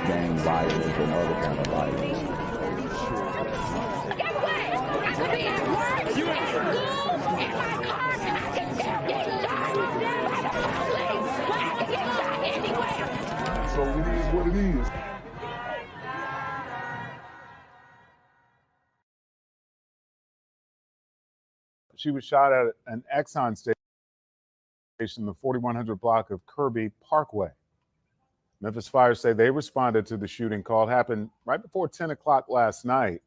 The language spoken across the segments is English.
gang violence and other kind of violence. Get away! I could be at work, at school, in my car, and I can still get shot by the police. But I can get shot anywhere. So it is what it is. She was shot at an Exxon station in the 4100 block of Kirby Parkway. Memphis fire say they responded to the shooting call. It happened right before 10 o'clock last night.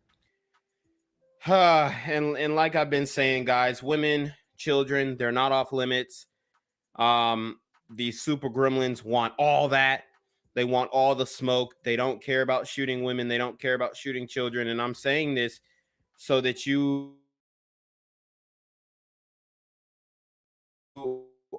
And like I've been saying, guys, women, children, they're not off limits. These super gremlins want all that. They want all the smoke. They don't care about shooting women. They don't care about shooting children. And I'm saying this so that you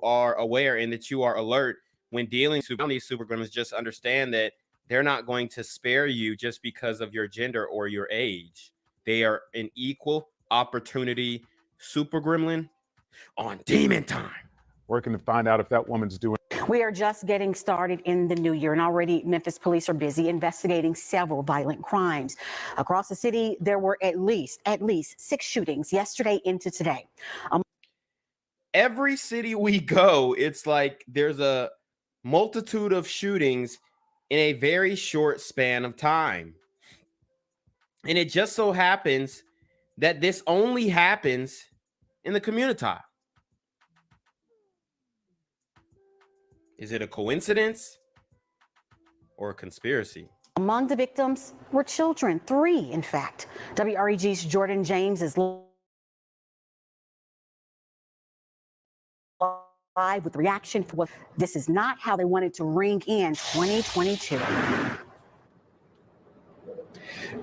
are aware and that you are alert when dealing with these super gremlins. Just understand that they're not going to spare you just because of your gender or your age. They are an equal opportunity super gremlin on demon time. Working to find out if that woman's doing. We are just getting started in the new year, and already Memphis police are busy investigating several violent crimes. Across the city, there were at least 6 shootings yesterday into today. Every city we go, it's like there's a multitude of shootings in a very short span of time. And it just so happens that this only happens in the community. Is it a coincidence or a conspiracy? Among the victims were children, 3 in fact. WREG's Jordan James is live with reaction for what this is not how they wanted to ring in 2022.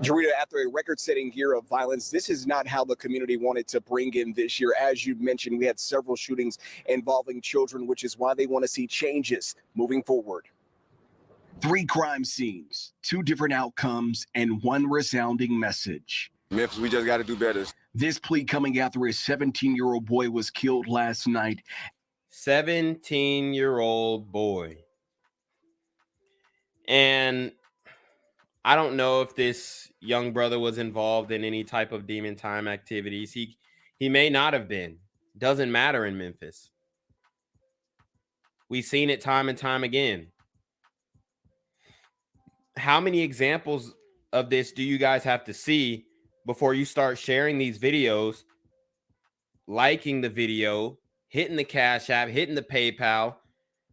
Jarita, after a record-setting year of violence, this is not how the community wanted to bring in this year. As you mentioned, we had several shootings involving children, which is why they want to see changes moving forward. 3 crime scenes, 2 different outcomes, and 1 resounding message. Memphis, we just got to do better. This plea coming after a 17-year-old boy was killed last night. 17-year-old boy. And I don't know if this young brother was involved in any type of demon time activities. He may not have been. Doesn't matter in Memphis. We've seen it time and time again. How many examples of this do you guys have to see before you start sharing these videos, liking the video, hitting the Cash App, hitting the PayPal,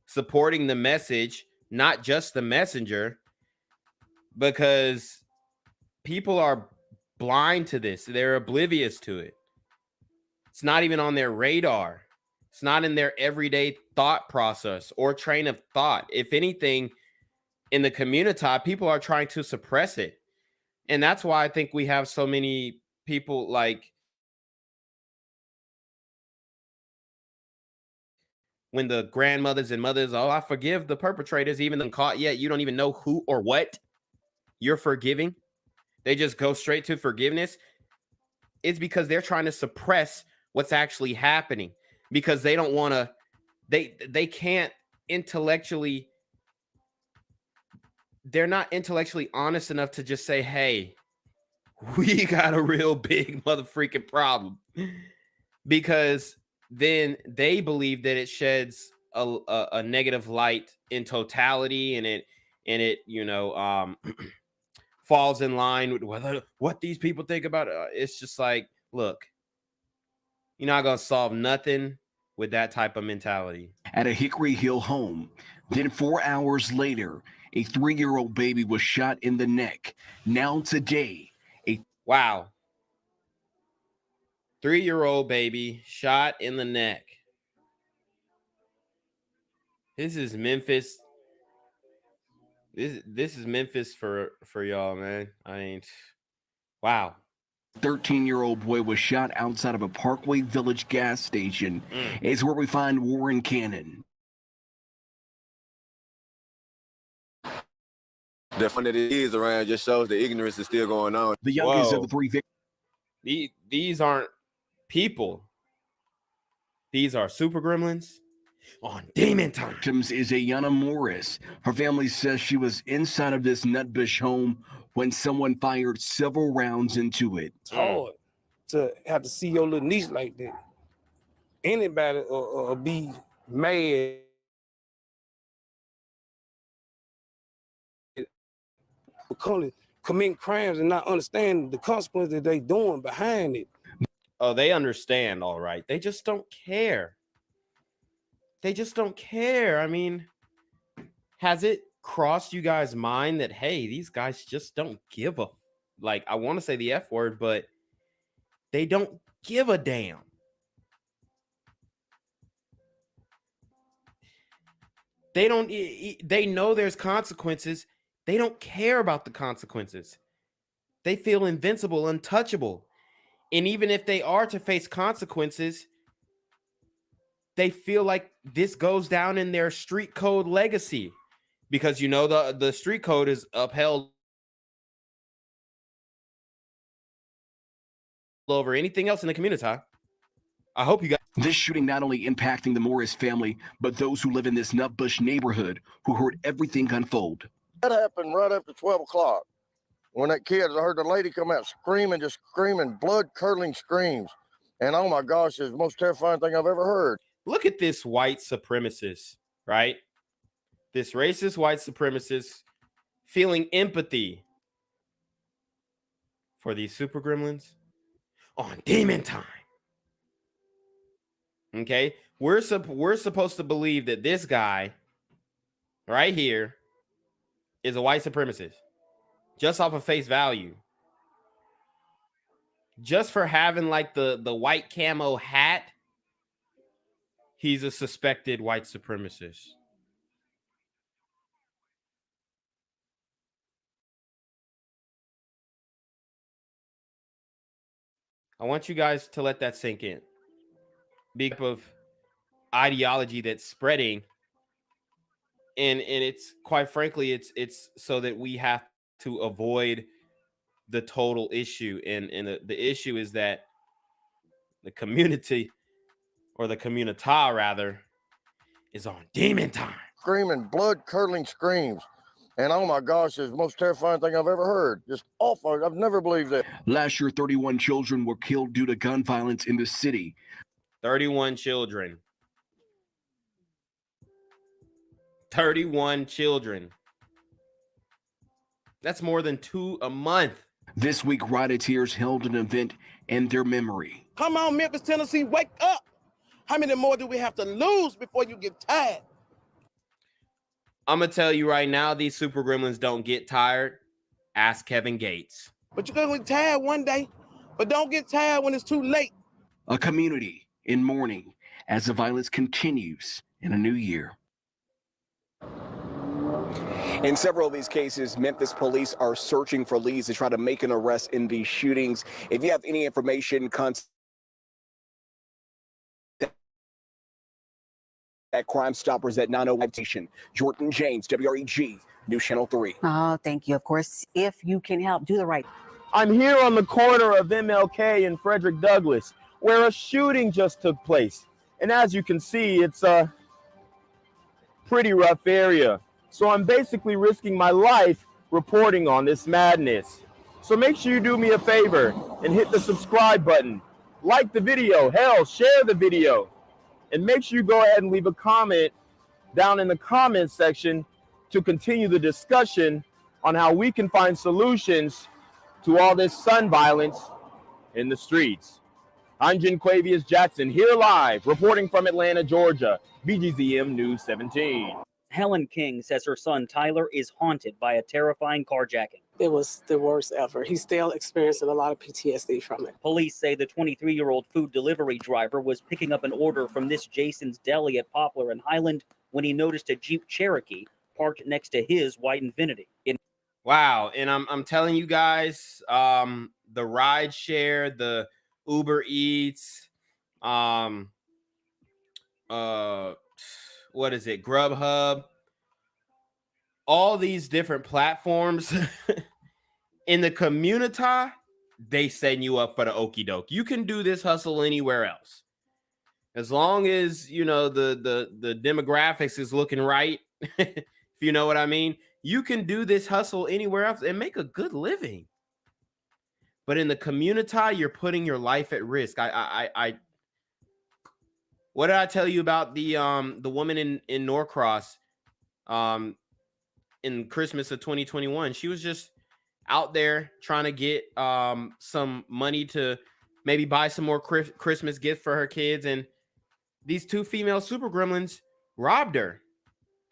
supporting the message, not just the messenger? Because people are blind to this. They're oblivious to it. It's not even on their radar. It's not in their everyday thought process or train of thought. If anything, in the community, people are trying to suppress it. And that's why I think we have so many people like when the grandmothers and mothers, oh, I forgive the perpetrators, even though caught yet. You don't even know who or what you're forgiving. They just go straight to forgiveness. It's because they're trying to suppress what's actually happening, because they don't want to, they can't intellectually, they're not intellectually honest enough to just say, hey, we got a real big motherfreaking problem, because then they believe that it sheds a negative light in totality, and it you know falls in line with what these people think about it. It's just like, look, you're not gonna solve nothing with that type of mentality. At a Hickory Hill home, then 4 hours later, a 3-year-old baby was shot in the neck. Now today, wow, 3-year-old baby shot in the neck. This is Memphis. This is Memphis for y'all, man. I mean, wow. 13-year-old boy was shot outside of a Parkway Village gas station. Is where we find Warren Cannon. The fun that it is around just shows the ignorance is still going on. The youngest of the 3 victims. These aren't people. These are super gremlins. on demon time. Victims is Ayana Morris. Her family says she was inside of this Nutbush home when someone fired several rounds into it. It's hard to have to see your little niece like that. Anybody will be mad for committing crimes and not understand the consequences that they doing behind it. Oh, they understand, all right. They just don't care. They just don't care. I mean, has it crossed you guys' mind that, hey, these guys just don't give a, like, I want to say the F word, but they don't give a damn. They don't, they know there's consequences. They don't care about the consequences. They feel invincible, untouchable. And even if they are to face consequences, they feel like this goes down in their street code legacy, because, you know, the street code is upheld over anything else in the community. I hope you guys. This shooting not only impacting the Morris family, but those who live in this Nutbush neighborhood who heard everything unfold. That happened right after 12 o'clock. When that kid, I heard the lady come out screaming, just screaming, blood-curdling screams. And oh my gosh, it's the most terrifying thing I've ever heard. Look at this white supremacist, right? This racist white supremacist feeling empathy for these super gremlins on demon time. Okay? We're supposed to believe that this guy right here is a white supremacist. Just off of face value. Just for having like the white camo hat, he's a suspected white supremacist. I want you guys to let that sink in. Big of ideology that's spreading, and it's, quite frankly, it's so that we have to avoid the total issue, and the issue is that the community, or the communita rather, is on demon time. Screaming, blood-curdling screams. And oh my gosh, it's the most terrifying thing I've ever heard. Just awful. I've never believed that. Last year, 31 children were killed due to gun violence in the city. 31 children. 31 children. That's more than 2 a month. This week, rioters held an event in their memory. Come on, Memphis, Tennessee, wake up. How many more do we have to lose before you get tired? I'm going to tell you right now, these super gremlins don't get tired. Ask Kevin Gates. But you're going to get tired one day. But don't get tired when it's too late. A community in mourning as the violence continues in a new year. In several of these cases, Memphis police are searching for leads to try to make an arrest in these shootings. If you have any information, contact at Crime Stoppers at 905 Station. Jordan James, WREG, News Channel 3. Oh, thank you. Of course, if you can help, do the right. I'm here on the corner of MLK and Frederick Douglass, where a shooting just took place. And as you can see, it's a pretty rough area. So I'm basically risking my life reporting on this madness. So make sure you do me a favor and hit the subscribe button. Like the video, hell, share the video. And make sure you go ahead and leave a comment down in the comments section to continue the discussion on how we can find solutions to all this son violence in the streets. I'm Jenquavius Jackson, here live, reporting from Atlanta, Georgia, BGZM News 17. Helen King says her son Tyler is haunted by a terrifying carjacking. It was the worst ever. He's still experiencing a lot of PTSD from it. Police say the 23-year-old food delivery driver was picking up an order from Miss Jason's Deli at Poplar and Highland when he noticed a Jeep Cherokee parked next to his white Infiniti. Wow, and I'm telling you guys, the ride share, the Uber Eats, what is it, Grubhub, all these different platforms in the community, they send you up for the okie doke. You can do this hustle anywhere else. As long as, you know, the demographics is looking right, if you know what I mean, you can do this hustle anywhere else and make a good living. But in the community, you're putting your life at risk. What did I tell you about the woman in Norcross in Christmas of 2021? She was just out there trying to get some money to maybe buy some more Christmas gifts for her kids, and these two female super gremlins robbed her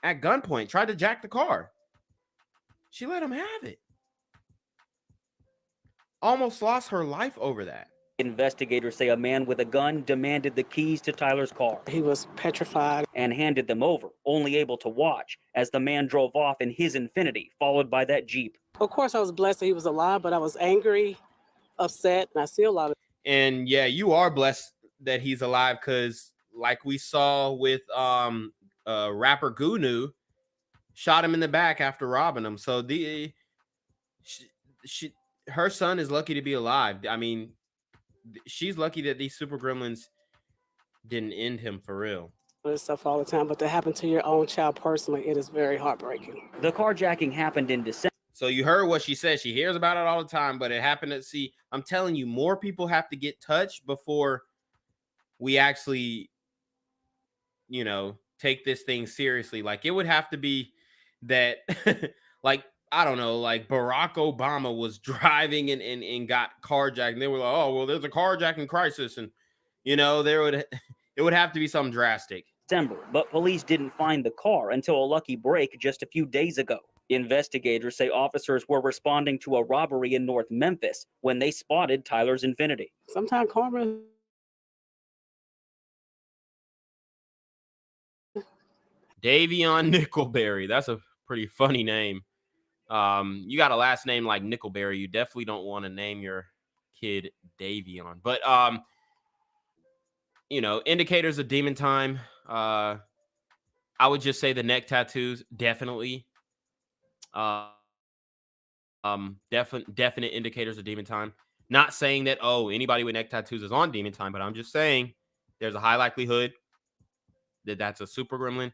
at gunpoint, tried to jack the car. She let them have it. Almost lost her life over that. Investigators say a man with a gun demanded the keys to Tyler's car. He was petrified and handed them over, only able to watch as the man drove off in his Infiniti, followed by that Jeep. Of course, I was blessed that he was alive, but I was angry, upset, and I see a lot of. And yeah, you are blessed that he's alive, because like we saw with rapper Gunu, shot him in the back after robbing him. So her son is lucky to be alive. I mean, she's lucky that these super gremlins didn't end him for real. This stuff all the time, but to happen to your own child personally, it is very heartbreaking. The carjacking happened in December. So you heard what she said. She hears about it all the time, but it happened at sea. I'm telling you, more people have to get touched before we actually, you know, take this thing seriously. Like, it would have to be that, like, I don't know, like Barack Obama was driving and got carjacked, and they were like, oh, well, there's a carjacking crisis. And, you know, it would have to be something drastic. December, but police didn't find the car until a lucky break just a few days ago. Investigators say officers were responding to a robbery in North Memphis when they spotted Tyler's Infiniti. Sometimes karma. Davion Nickelberry. That's a pretty funny name. You got a last name like Nickelberry, you definitely don't want to name your kid Davion. But you know, indicators of demon time. I would just say the neck tattoos, definitely. Definite indicators of demon time. Not saying that, oh, anybody with neck tattoos is on demon time, but I'm just saying there's a high likelihood that that's a super gremlin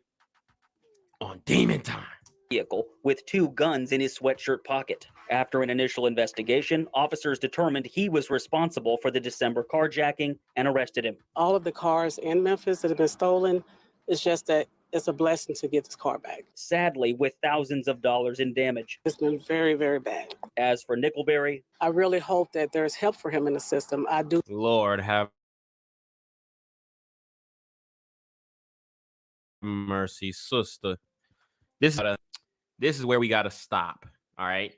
on demon time. Vehicle with 2 guns in his sweatshirt pocket. After an initial investigation, officers determined he was responsible for the December carjacking and arrested him. All of the cars in Memphis that have been stolen, it's just that it's a blessing to get this car back. Sadly, with thousands of dollars in damage. It's been very, very bad. As for Nickelberry, I really hope that there's help for him in the system. I do. Lord have mercy, sister. This is where we got to stop. All right.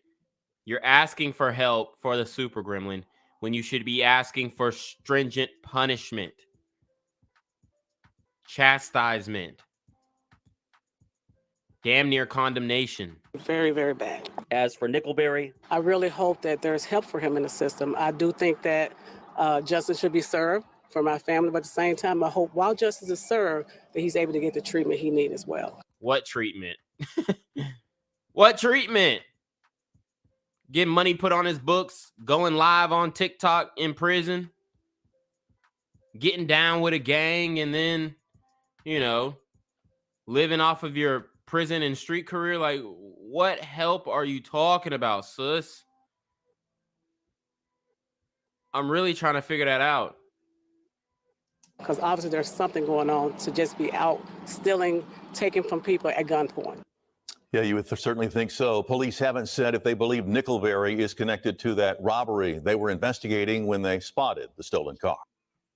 You're asking for help for the super gremlin when you should be asking for stringent punishment, chastisement, damn near condemnation. Very, very bad. As for Nickelberry, I really hope that there's help for him in the system. I do think that justice should be served for my family, but at the same time, I hope while justice is served, that he's able to get the treatment he needs as well. What treatment? What treatment? Getting money put on his books, going live on TikTok in prison, getting down with a gang, and then, you know, living off of your prison and street career. Like, what help are you talking about, sis? I'm really trying to figure that out. Because obviously there's something going on to just be out stealing, taking from people at gunpoint. Yeah, you would certainly think so. Police haven't said if they believe Nickelberry is connected to that robbery. They were investigating when they spotted the stolen car.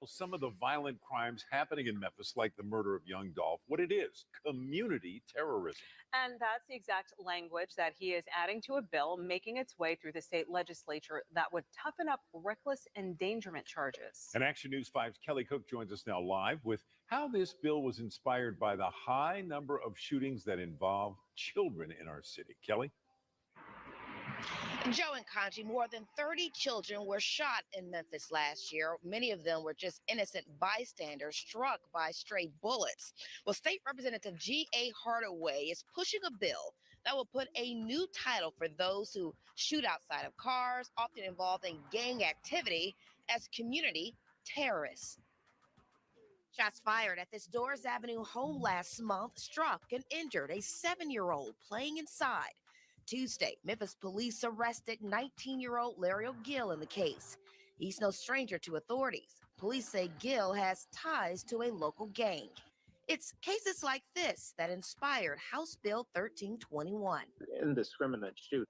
Some of the violent crimes happening in Memphis, like the murder of young Dolph, what it is, community terrorism. And that's the exact language that he is adding to a bill making its way through the state legislature that would toughen up reckless endangerment charges. And Action News 5's Kelly Cook joins us now live with how this bill was inspired by the high number of shootings that involve children in our city. Kelly? Joe and Kanji, more than 30 children were shot in Memphis last year. Many of them were just innocent bystanders struck by stray bullets. Well, State Representative G.A. Hardaway is pushing a bill that will put a new title for those who shoot outside of cars, often involved in gang activity, as community terrorists. Shots fired at this Doors Avenue home last month struck and injured a 7-year-old playing inside. Tuesday, Memphis police arrested 19-year-old Larry O'Gill in the case. He's no stranger to authorities. Police say Gill has ties to a local gang. It's cases like this that inspired House Bill 1321. Indiscriminate shooting.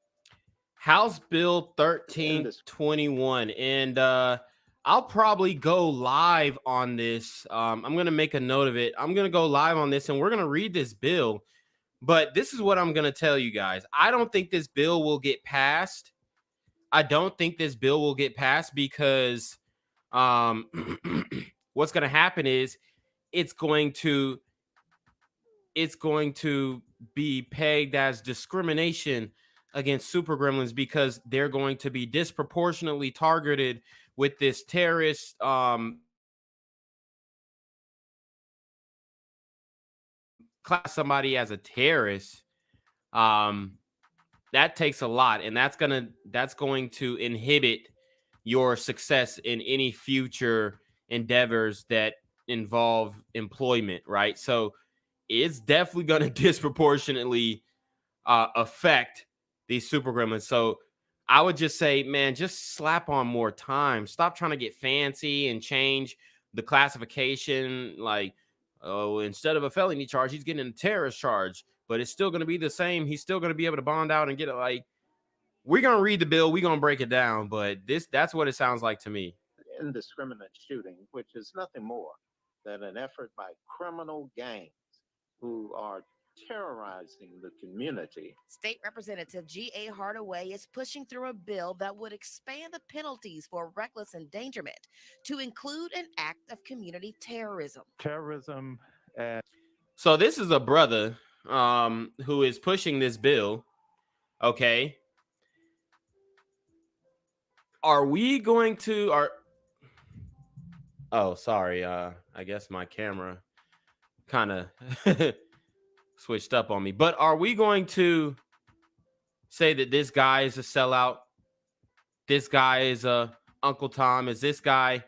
House Bill 1321. And I'll probably go live on this. I'm going to make a note of it. I'm going to go live on this and we're going to read this bill. But this is what I'm going to tell you guys. I don't think this bill will get passed. I don't think this bill will get passed because what's going to happen is it's going to be pegged as discrimination against super gremlins because they're going to be disproportionately targeted with this terrorist class somebody as a terrorist. That takes a lot, and that's going to inhibit your success in any future endeavors that involve employment, right? So it's definitely going to disproportionately affect these super gremlins. So I would just say, man, just slap on more time. Stop trying to get fancy and change the classification. Like, oh, instead of a felony charge, he's getting a terrorist charge, but it's still going to be the same. He's still going to be able to bond out and get it. Like, we're going to read the bill. We're going to break it down, but that's what it sounds like to me. Indiscriminate shooting, which is nothing more than an effort by criminal gangs who are terrorizing the community. State Representative G.A. Hardaway is pushing through a bill that would expand the penalties for reckless endangerment to include an act of community terrorism. Terrorism. So this is a brother who is pushing this bill. Okay. Are we going to oh, sorry. I guess my camera kind of switched up on me. But are we going to say that this guy is a sellout? This guy is a Uncle Tom? Is this guy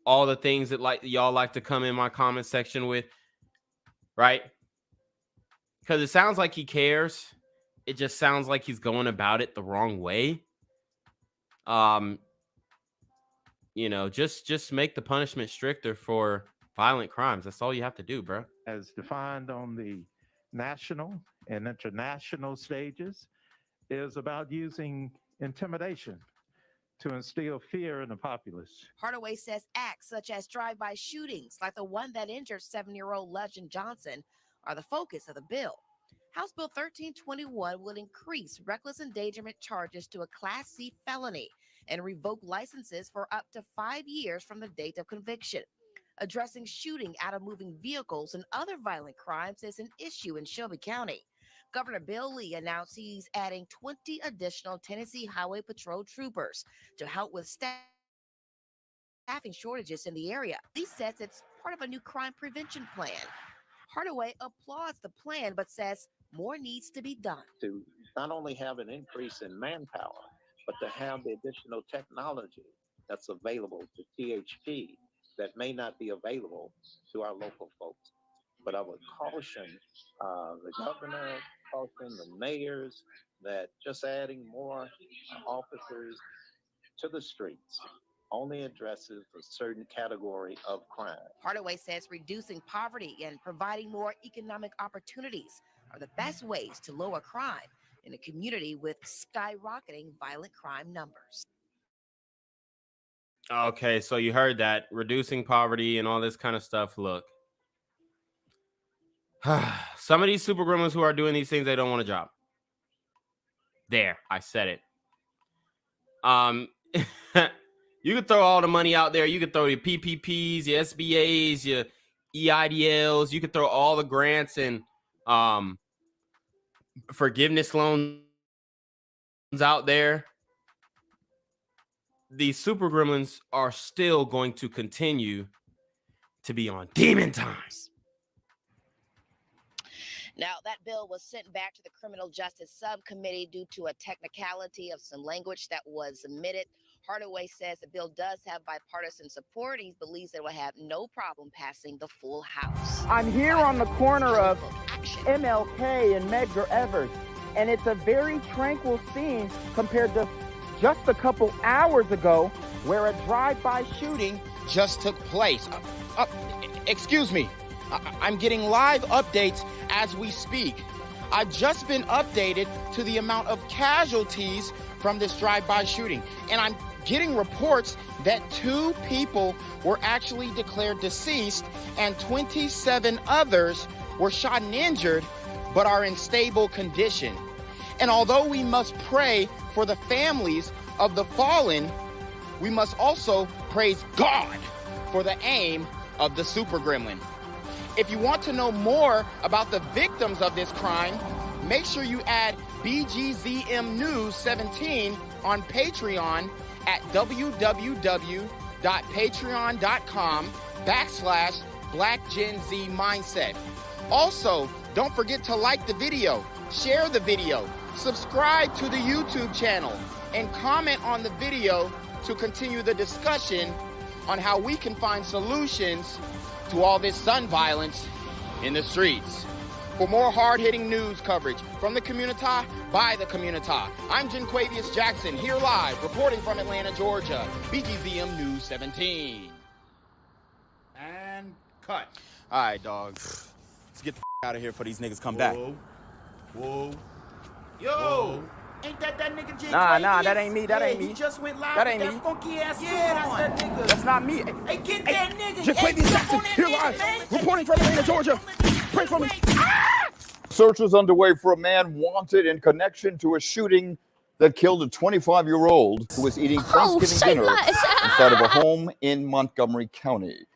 all the things that y'all like to come in my comment section with? Right? Because it sounds like he cares. It just sounds like he's going about it the wrong way. You know, just make the punishment stricter for violent crimes. That's all you have to do, bro. As defined on the national and international stages, is about using intimidation to instill fear in the populace. Hardaway says acts such as drive-by shootings, like the one that injured 7-year-old Legend Johnson, are the focus of the bill. House Bill 1321 will increase reckless endangerment charges to a Class C felony and revoke licenses for up to 5 years from the date of conviction. Addressing shooting out of moving vehicles and other violent crimes is an issue in Shelby County. Governor Bill Lee announced he's adding 20 additional Tennessee Highway Patrol troopers to help with staffing shortages in the area. Lee says it's part of a new crime prevention plan. Hardaway applauds the plan, but says more needs to be done. To not only have an increase in manpower, but to have the additional technology that's available to THP that may not be available to our local folks. But I would caution the governor, caution the mayors, that just adding more officers to the streets only addresses a certain category of crime. Hardaway says reducing poverty and providing more economic opportunities are the best ways to lower crime in a community with skyrocketing violent crime numbers. Okay, so you heard that. Reducing poverty and all this kind of stuff. Look, some of these super gremlins who are doing these things, they don't want a job. There, I said it. You could throw all the money out there. You could throw your PPPs, your SBAs, your EIDLs. You could throw all the grants and forgiveness loans out there. These super gremlins are still going to continue to be on demon times. Now, that bill was sent back to the Criminal Justice Subcommittee due to a technicality of some language that was omitted. Hardaway says the bill does have bipartisan support. He believes it will have no problem passing the full House. I'm here on the corner of MLK and Medgar Evers, and it's a very tranquil scene compared to just a couple hours ago where a drive-by shooting just took place. Excuse me, I'm getting live updates as we speak. I've just been updated to the amount of casualties from this drive-by shooting, and I'm getting reports that 2 people were actually declared deceased and 27 others were shot and injured but are in stable condition. And although we must pray for the families of the fallen, we must also praise God for the aim of the super gremlin. If you want to know more about the victims of this crime, make sure you add BGZM News 17 on Patreon at www.patreon.com/blackgenzmindset. Also, don't forget to like the video, share the video, subscribe to the YouTube channel, and comment on the video to continue the discussion on how we can find solutions to all this gun violence in the streets. For more hard-hitting news coverage from the community, by the community, I'm Janquavius Jackson, here live, reporting from Atlanta, Georgia, BGZM News 17. And cut. All right, dogs. Let's get the out of here for these niggas come back. Whoa. Yo. Ain't that nigga J? Nah, that ain't me. That ain't me. He just went live. That ain't with me. That funky ass that's that nigga. That's not me. Hey, get that nigga. Janquavius Jackson, here live, reporting from Atlanta, Georgia. Pray for me. Search is underway for a man wanted in connection to a shooting that killed a 25-year-old who was eating Thanksgiving dinner inside of a home in Montgomery County.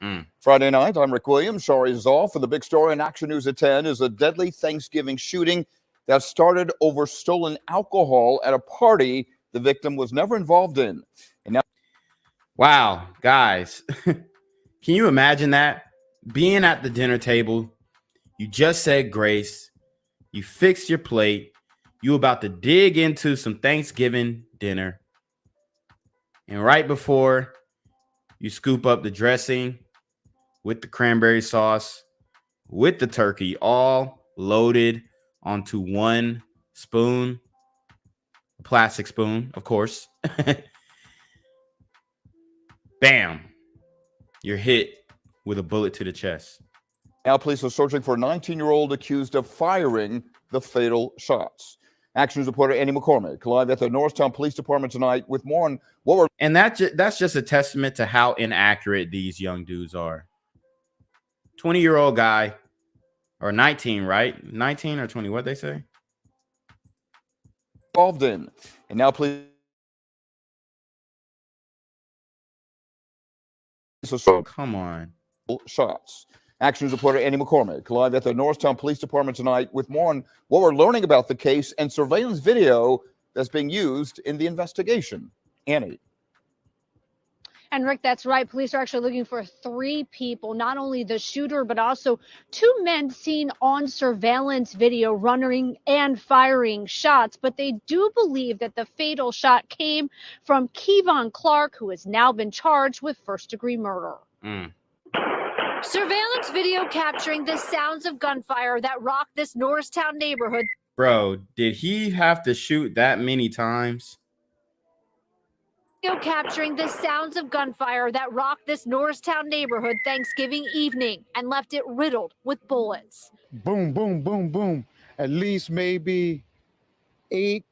Friday night, I'm Rick Williams. Shari Zoll for the big story in Action News at 10 is a deadly Thanksgiving shooting that started over stolen alcohol at a party the victim was never involved in. And now, wow, guys, can you imagine that? Being at the dinner table, you just said grace, you fixed your plate, you about to dig into some Thanksgiving dinner, and right before you scoop up the dressing with the cranberry sauce, with the turkey, all loaded onto one spoon, plastic spoon, of course. Bam, you're hit with a bullet to the chest. Now police are searching for a 19-year-old accused of firing the fatal shots. Action News reporter Andy McCormick live at the Norristown Police Department tonight with more on what we're... And that's just a testament to how inaccurate these young dudes are. 20-year-old guy, or 19, right? 19 or 20, what'd they say? Involved in. And now police... Come on. Shots. Action News reporter Andy McCormick live at the Norristown Police Department tonight with more on what we're learning about the case and surveillance video that's being used in the investigation. Annie. And Rick, that's right. Police are actually looking for 3 people, not only the shooter, but also 2 men seen on surveillance video running and firing shots. But they do believe that the fatal shot came from Kevon Clark, who has now been charged with first-degree murder. Surveillance video capturing the sounds of gunfire that rocked this Norristown neighborhood. Bro, did he have to shoot that many times? Video capturing the sounds of gunfire that rocked this Norristown neighborhood Thanksgiving evening and left it riddled with bullets. Boom, boom, boom, boom. At least maybe eight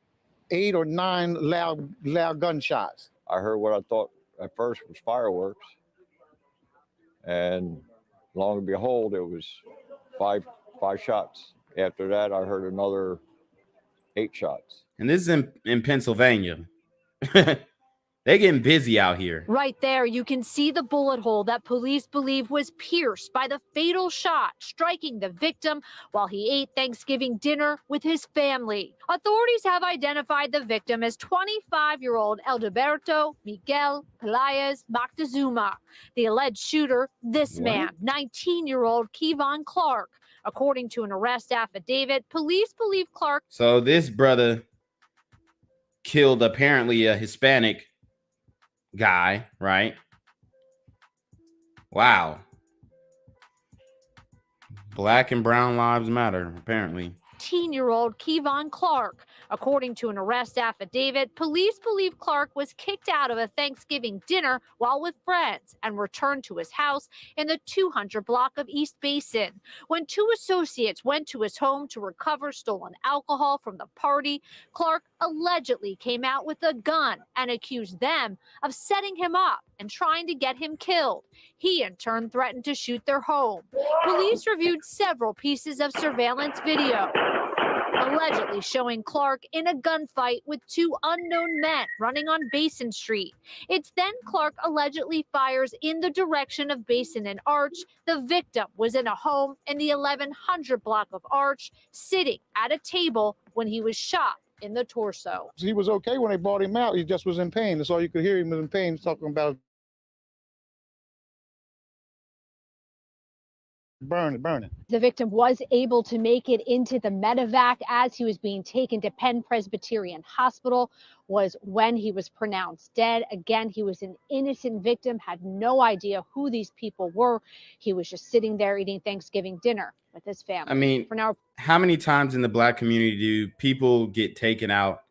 or nine loud gunshots. I heard what I thought at first was fireworks. And lo and behold, it was five shots. After that, I heard another 8 shots. And this is in Pennsylvania. They're getting busy out here. Right there, you can see the bullet hole that police believe was pierced by the fatal shot, striking the victim while he ate Thanksgiving dinner with his family. Authorities have identified the victim as 25-year-old Alberto Miguel Pelaez Moctezuma. The alleged shooter, this man, 19-year-old Kevon Clark. According to an arrest affidavit, police believe Clark... So this brother killed apparently a Hispanic guy, right? Wow. Black and brown lives matter, apparently. 18-year-old Kevon Clark. According to an arrest affidavit, police believe Clark was kicked out of a Thanksgiving dinner while with friends and returned to his house in the 200 block of East Basin. When two associates went to his home to recover stolen alcohol from the party, Clark allegedly came out with a gun and accused them of setting him up and trying to get him killed. He, in turn, threatened to shoot their home. Police reviewed several pieces of surveillance video, allegedly showing Clark in a gunfight with two unknown men running on Basin Street. It's then Clark allegedly fires in the direction of Basin and Arch. The victim was in a home in the 1100 block of Arch, sitting at a table when he was shot in the torso. He was okay when they brought him out. He just was in pain. That's all you could hear. Him was in pain talking about burning. The victim was able to make it into the medevac as he was being taken to Penn Presbyterian Hospital, was when he was pronounced dead. Again, he was an innocent victim, had no idea who these people were. He was just sitting there eating Thanksgiving dinner with his family. I mean, for now, how many times in the black community do people get taken out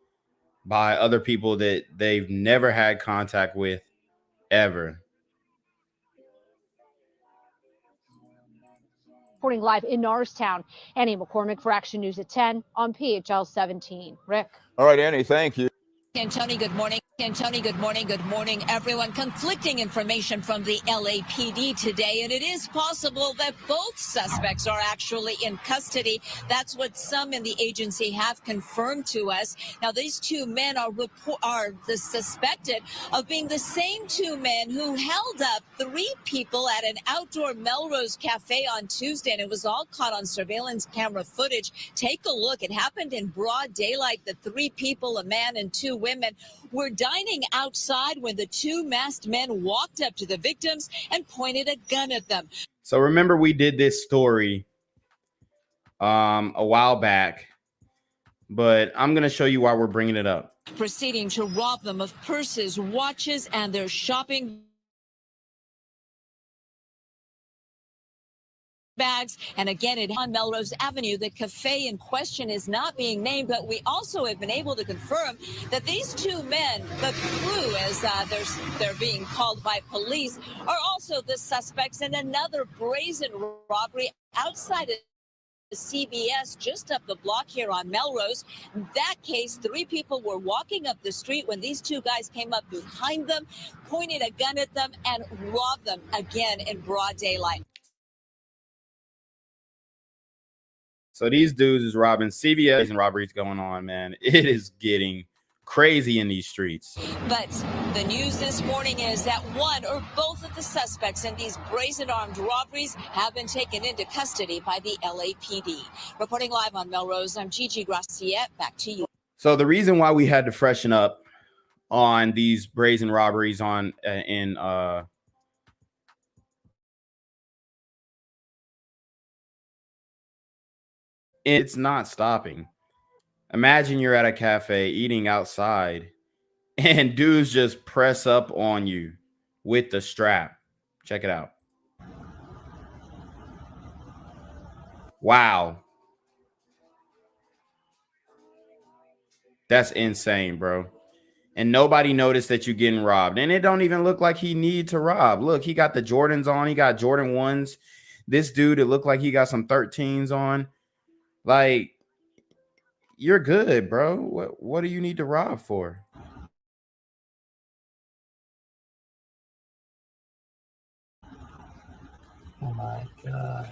by other people that they've never had contact with ever? reporting live in Norristown, Annie McCormick for Action News at 10 on PHL 17. Rick. All right, Annie, thank you. And Tony, good morning. And Tony, good morning. Good morning, everyone. Conflicting information from the LAPD today, and it is possible that both suspects are actually in custody. That's what some in the agency have confirmed to us. Now, these two men are suspected of being the same two men who held up three people at an outdoor Melrose cafe on Tuesday, and it was all caught on surveillance camera footage. Take a look. It happened in broad daylight. The three people, a man and two women, were dining outside when the two masked men walked up to the victims and pointed a gun at them. So remember, we did this story a while back, but I'm going to show you why we're bringing it up. Proceeding to rob them of purses, watches, and their shopping bags. And again, on Melrose Avenue, the cafe in question is not being named, but we also have been able to confirm that these two men, the crew, as they're being called by police, are also the suspects in another brazen robbery outside of the CVS just up the block here on Melrose. In that case, three people were walking up the street when these two guys came up behind them, pointed a gun at them, and robbed them again in broad daylight. So these dudes is robbing CVS and robberies going on, man. It is getting crazy in these streets. But the news this morning is that one or both of the suspects in these brazen armed robberies have been taken into custody by the LAPD. Reporting live on Melrose, I'm Gigi Graciette. Back to you. So the reason why we had to freshen up on these brazen robberies it's not stopping. Imagine you're at a cafe eating outside and dudes just press up on you with the strap. Check it out. Wow. That's insane, bro. And nobody noticed that you're getting robbed. And it don't even look like he need to rob. Look, he got the Jordans on. He got Jordan 1s. This dude, it looked like he got some 13s on. Like, you're good, bro. What do you need to rob for? Oh my God.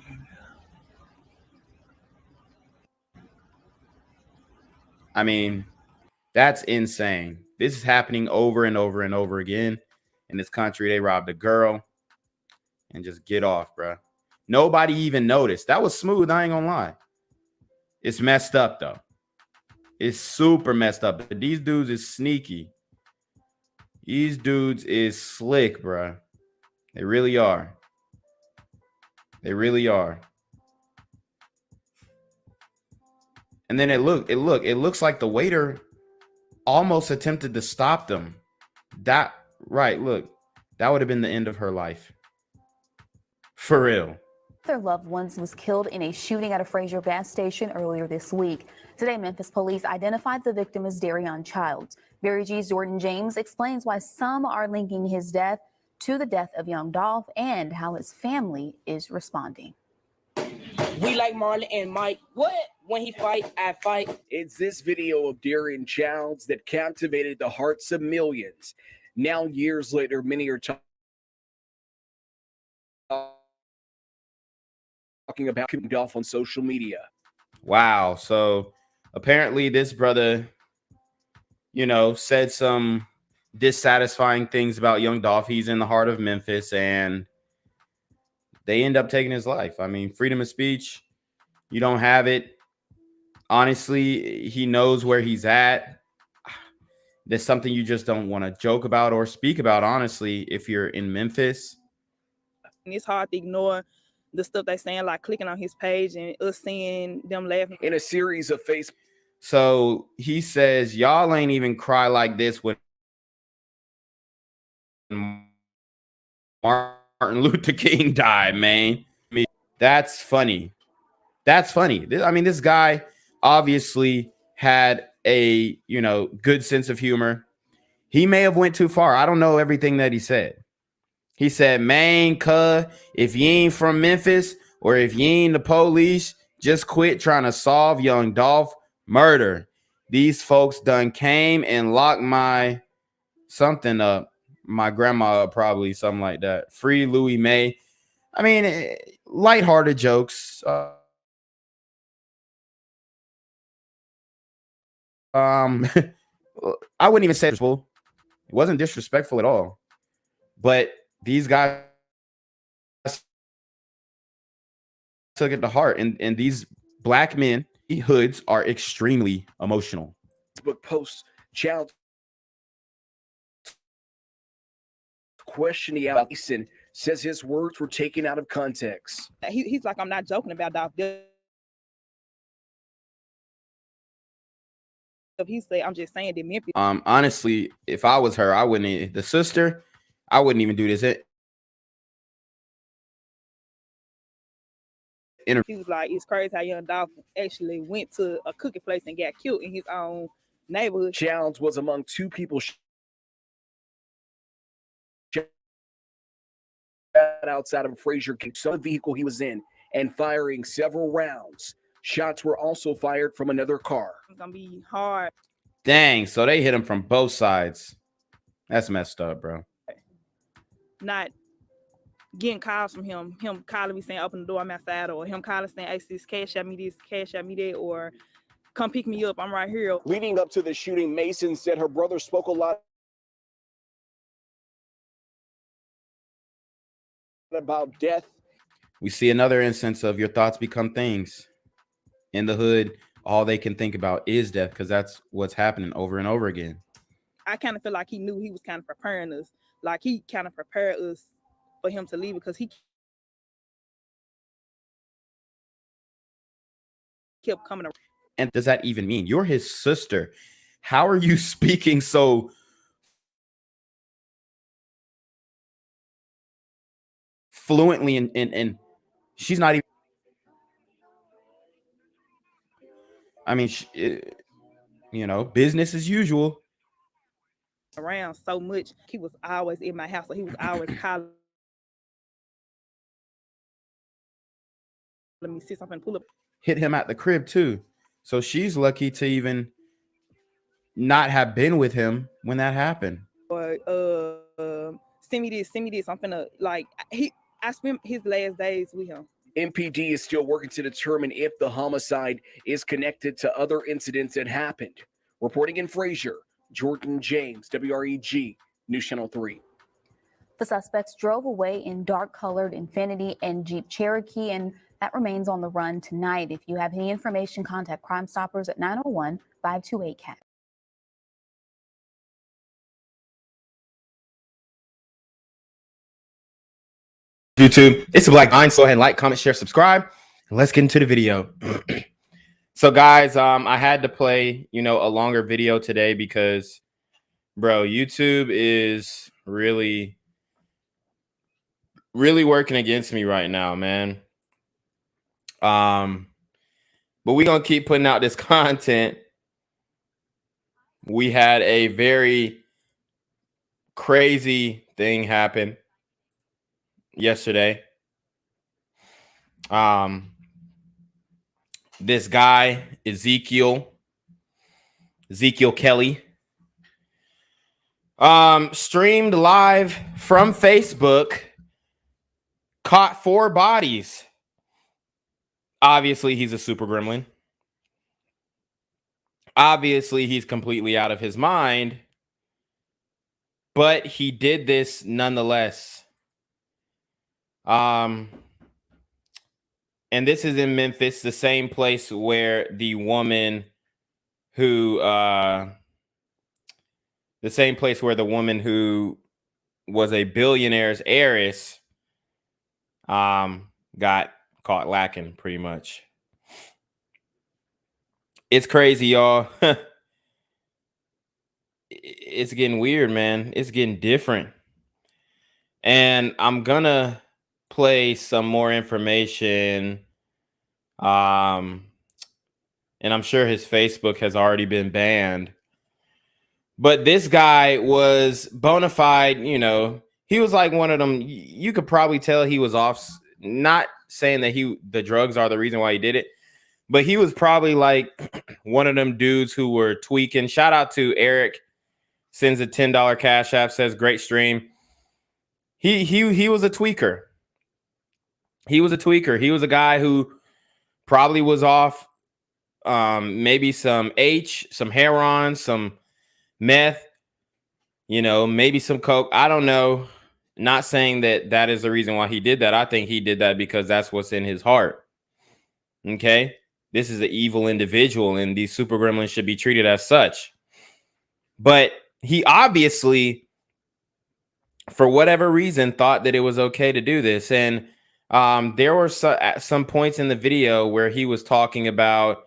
I mean, that's insane. This is happening over and over and over again in this country. They robbed a girl and just get off, bro. Nobody even noticed. That was smooth. I ain't gonna lie. It's messed up, though. It's super messed up. But these dudes is sneaky. These dudes is slick, bro. They really are. They really are. And then it looks like the waiter almost attempted to stop them. That Right. Look, that would have been the end of her life. For real. Their loved ones was killed in a shooting at a Fraser gas station earlier this week. Today, Memphis police identified the victim as Darion Childs. Barry G's Jordan James explains why some are linking his death to the death of young Dolph and how his family is responding. We like Marlon and Mike. What? When he fight, I fight. It's this video of Darion Childs that captivated the hearts of millions. Now, years later, many are talking about Dolph on social media. Wow. So apparently this brother, you know, said some dissatisfying things about young Dolph. He's in the heart of Memphis and they end up taking his life. I mean, freedom of speech, you don't have it. Honestly, he knows where he's at. There's something you just don't want to joke about or speak about, honestly, if you're in Memphis. And it's hard to ignore the stuff they're saying, like clicking on his page and us seeing them laughing. In a series of Facebook. So he says, y'all ain't even cry like this when Martin Luther King died, man. I mean, that's funny. That's funny. I mean, this guy obviously had a, you know, good sense of humor. He may have went too far. I don't know everything that he said. He said, man, cuh, if you ain't from Memphis or if you ain't the police, just quit trying to solve young Dolph murder. These folks done came and locked my something up. My grandma, probably something like that. Free Louis May. I mean, lighthearted jokes. I wouldn't even say it wasn't disrespectful at all. But these guys took it to heart. And these black men, hoods, are extremely emotional. Facebook post Child questioning Odysse says his words were taken out of context. He's like, I'm not joking about Dolph. He said, I'm just saying that Memphis. Honestly, if I was her, I wouldn't. The sister, I wouldn't even do this. He was like, it's crazy how young Dolph actually went to a cookie place and got killed in his own neighborhood. Childs was among two people shot outside of a Fraser vehicle he was in and firing several rounds. Shots were also fired from another car. It's gonna be hard. Dang, so they hit him from both sides. That's messed up, bro. Not getting calls from him calling me saying, open the door, I'm outside, or him calling saying, hey, sis, cash out me this, cash out me that, or come pick me up, I'm right here. Leading up to the shooting, Mason said her brother spoke a lot about death. We see another instance of your thoughts become things. In the hood, all they can think about is death because that's what's happening over and over again. I kind of feel like he knew he was kind of preparing us. Like he kind of prepared us for him to leave because he kept coming around. And does that even mean you're his sister? How are you speaking so fluently and she's not even, I mean, you know, business as usual. Around so much. He was always in my house, so he was always calling me, see something, pull up. Hit him at the crib too. So she's lucky to even not have been with him when that happened. Or send me this, I'm finna, like, I spent his last days with him. MPD is still working to determine if the homicide is connected to other incidents that happened. Reporting in Fraser, Jordan James, WREG, News Channel 3. The suspects drove away in dark-colored Infiniti and Jeep Cherokee, and that remains on the run tonight. If you have any information, contact Crime Stoppers at 901-528-CAT. YouTube, it's a Black Mind. So go ahead and like, comment, share, subscribe, and let's get into the video. So guys, I had to play, you know, a longer video today because, bro, YouTube is really working against me right now, man. But we're gonna keep putting out this content. We had a very crazy thing happen yesterday. This guy, Ezekiel Kelly, streamed live from Facebook, caught 4 bodies. Obviously, he's a super gremlin. Obviously, he's completely out of his mind, but he did this nonetheless. And this is in Memphis, the same place where the woman who was a billionaire's heiress got caught lacking, pretty much. It's crazy, y'all. It's getting weird, man. It's getting different. And I'm gonna play some more information. And I'm sure his Facebook has already been banned. But this guy was bona fide, you know, he was like one of them. You could probably tell he was off, not saying that the drugs are the reason why he did it, but he was probably like one of them dudes who were tweaking. Shout out to Eric, sends a $10 cash app, says great stream. He was a tweaker. He was a tweaker. He was a guy who probably was off maybe some some heroin, some meth, you know, maybe some coke. I don't know. Not saying that that is the reason why he did that. I think he did that because that's what's in his heart. Okay? This is an evil individual, and these super gremlins should be treated as such. But he obviously, for whatever reason, thought that it was okay to do this. And there were some points in the video where he was talking about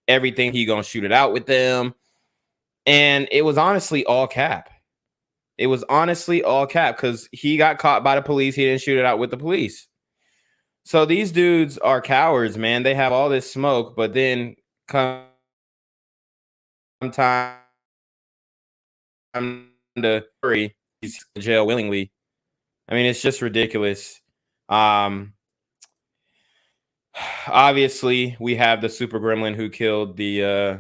everything, he gonna shoot it out with them. And it was honestly all cap. It was honestly all cap because he got caught by the police. He didn't shoot it out with the police. So these dudes are cowards, man. They have all this smoke, but then come time to hurry, he's in jail willingly. I mean, it's just ridiculous. Obviously, we have the super gremlin who killed the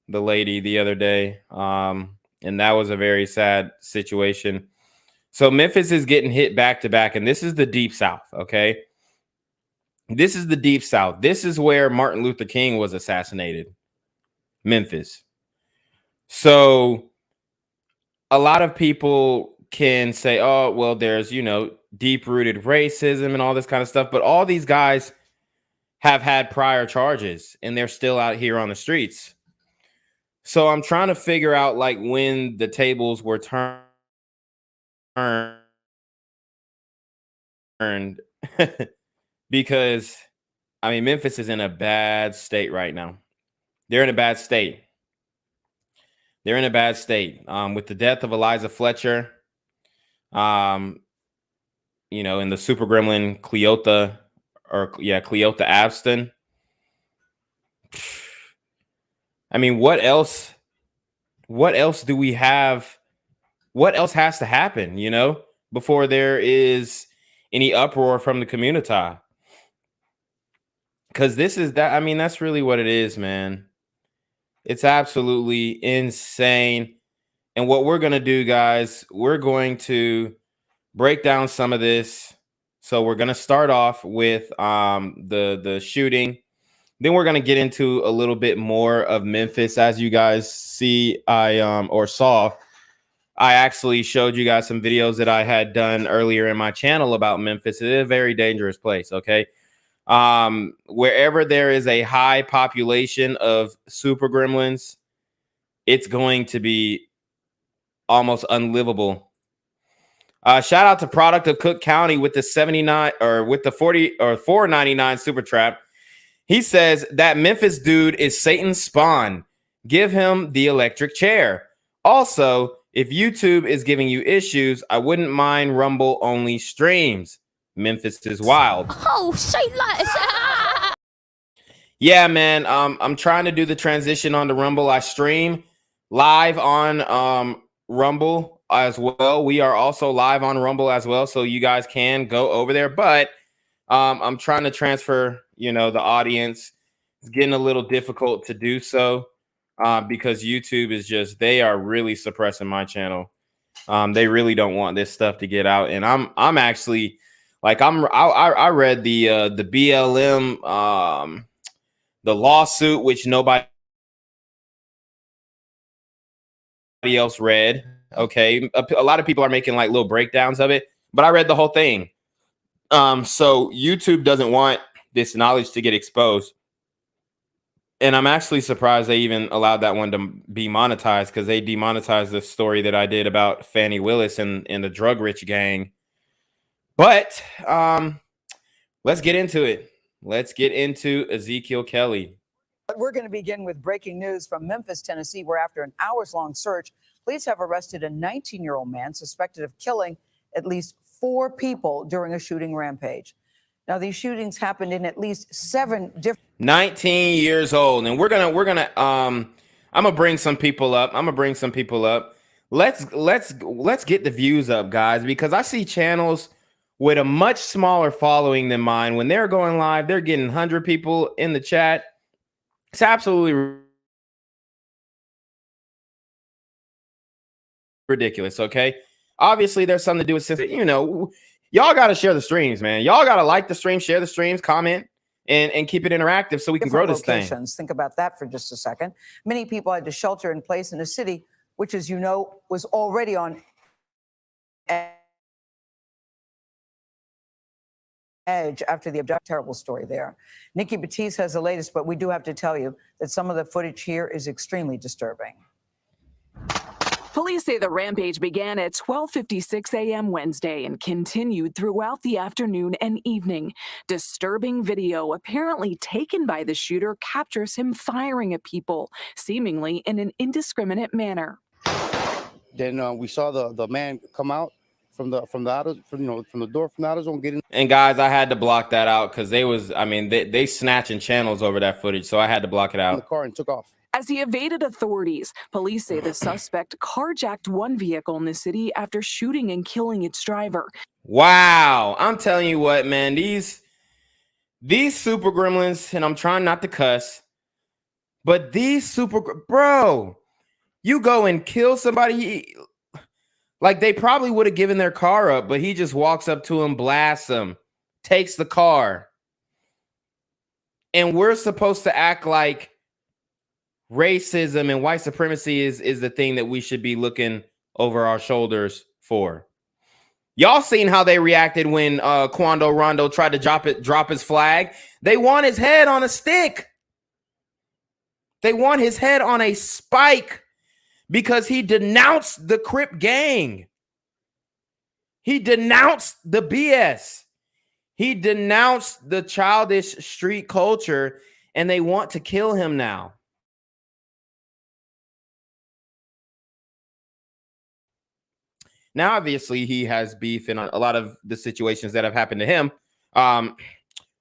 lady the other day, and that was a very sad situation. So Memphis is getting hit back to back, and this is the Deep South, okay? This is the Deep South. This is where Martin Luther King was assassinated, Memphis. So a lot of people can say, oh, well, there's, you know, deep-rooted racism and all this kind of stuff, but all these guys have had prior charges, and they're still out here on the streets. So I'm trying to figure out, like, when the tables were turned. Because, I mean, Memphis is in a bad state right now. They're in a bad state. They're in a bad state. With the death of Eliza Fletcher, you know, and the super gremlin Cleota Abston. I mean, what else do we have? What else has to happen, you know, before there is any uproar from the community? Because this is that. I mean, that's really what it is, man. It's absolutely insane. And what we're going to do, guys, we're going to break down some of this. So we're going to start off with the shooting. Then we're going to get into a little bit more of Memphis. As you guys see, I actually showed you guys some videos that I had done earlier in my channel about Memphis. It is a very dangerous place, okay? Wherever there is a high population of super gremlins, it's going to be almost unlivable. Shout out to Product of Cook County with the 79 or with the 40 or 499 super trap. He says that Memphis dude is Satan's spawn. Give him the electric chair. Also, if YouTube is giving you issues, I wouldn't mind Rumble only streams. Memphis is wild. Oh, say that. Yeah, man. I'm trying to do the transition onto Rumble. I stream live on Rumble as well. We are also live on Rumble as well, so you guys can go over there. But I'm trying to transfer, the audience. It's getting a little difficult to do so because YouTube is they are really suppressing my channel. They really don't want this stuff to get out, and I'm actually I read the BLM the lawsuit, which nobody else read. Okay, a lot of people are making like little breakdowns of it, but I read the whole thing. So YouTube doesn't want this knowledge to get exposed, and I'm actually surprised they even allowed that one to be monetized, because they demonetized the story that I did about Fannie Willis and the drug rich gang. But let's get into it. Let's get into Ezekiel Kelly. But we're going to begin with breaking news from Memphis, Tennessee, where after an hours-long search, police have arrested a 19-year-old man suspected of killing at least 4 people during a shooting rampage. Now, these shootings happened in at least 7 different 19 years old, and we're gonna I'm gonna bring some people up. Let's get the views up, guys, because I see channels with a much smaller following than mine. When they're going live, they're getting 100 people in the chat. It's absolutely ridiculous. Okay, obviously there's something to do with, y'all got to share the streams, man. Y'all got to like the stream, share the streams, comment, and keep it interactive so we can grow this thing. Think about that for just a second. Many people had to shelter in place in a city which, as you know, was already on edge after the terrible story there. Nikki Batiste has the latest, but we do have to tell you that some of the footage here is extremely disturbing. Police say the rampage began at 12:56 a.m. Wednesday and continued throughout the afternoon and evening. Disturbing video apparently taken by the shooter captures him firing at people, seemingly in an indiscriminate manner. Then we saw the man come out from the door from the outer zone, getting. And guys, I had to block that out because they snatching channels over that footage, so I had to block it out. In the car and took off. As he evaded authorities, police say the suspect carjacked one vehicle in the city after shooting and killing its driver. Wow, I'm telling you what, man, these super gremlins, and I'm trying not to cuss, but these bro, you go and kill somebody. Like, they probably would have given their car up, but he just walks up to him, blasts him, takes the car. And we're supposed to act like racism and white supremacy is the thing that we should be looking over our shoulders for. Y'all seen how they reacted when Quando Rondo tried to drop his flag? They want his head on a stick. They want his head on a spike. Because he denounced the Crip gang. He denounced the BS. He denounced the childish street culture, and they want to kill him now. Now, obviously, he has beef, and a lot of the situations that have happened to him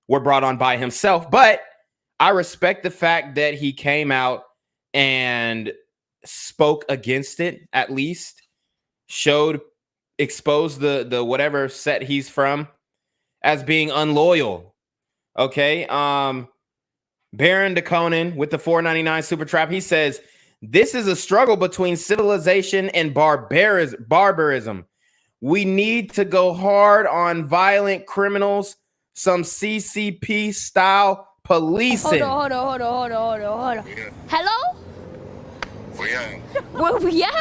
were brought on by himself. But I respect the fact that he came out and spoke against it, at least exposed the whatever set he's from as being unloyal. Okay. Baron DeConin with the $4.99 super trap. He says, this is a struggle between civilization and barbarism. We need to go hard on violent criminals, some CCP style policing. Hold on. Hello? Where we at?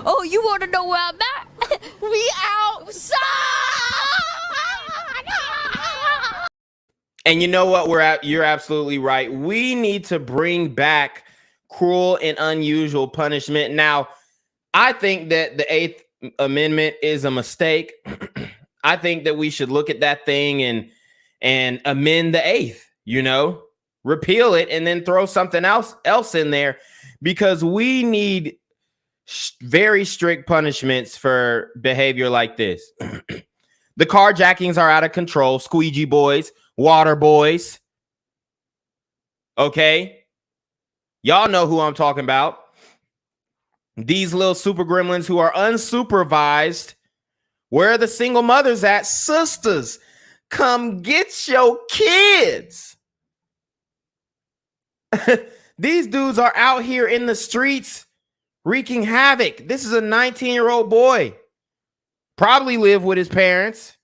Oh, you want to know where I'm at? We outside. And you know what? You're absolutely right. We need to bring back cruel and unusual punishment. Now, I think that the 8th Amendment is a mistake. I think that we should look at that thing and amend the 8th, repeal it and then throw something else in there. because we need very strict punishments for behavior like this. The carjackings are out of control. Squeegee boys, water boys. Okay. Y'all know who I'm talking about. These little super gremlins who are unsupervised. Where are the single mothers at? Sisters, come get your kids. These dudes are out here in the streets wreaking havoc. This is a 19-year-old boy. Probably live with his parents.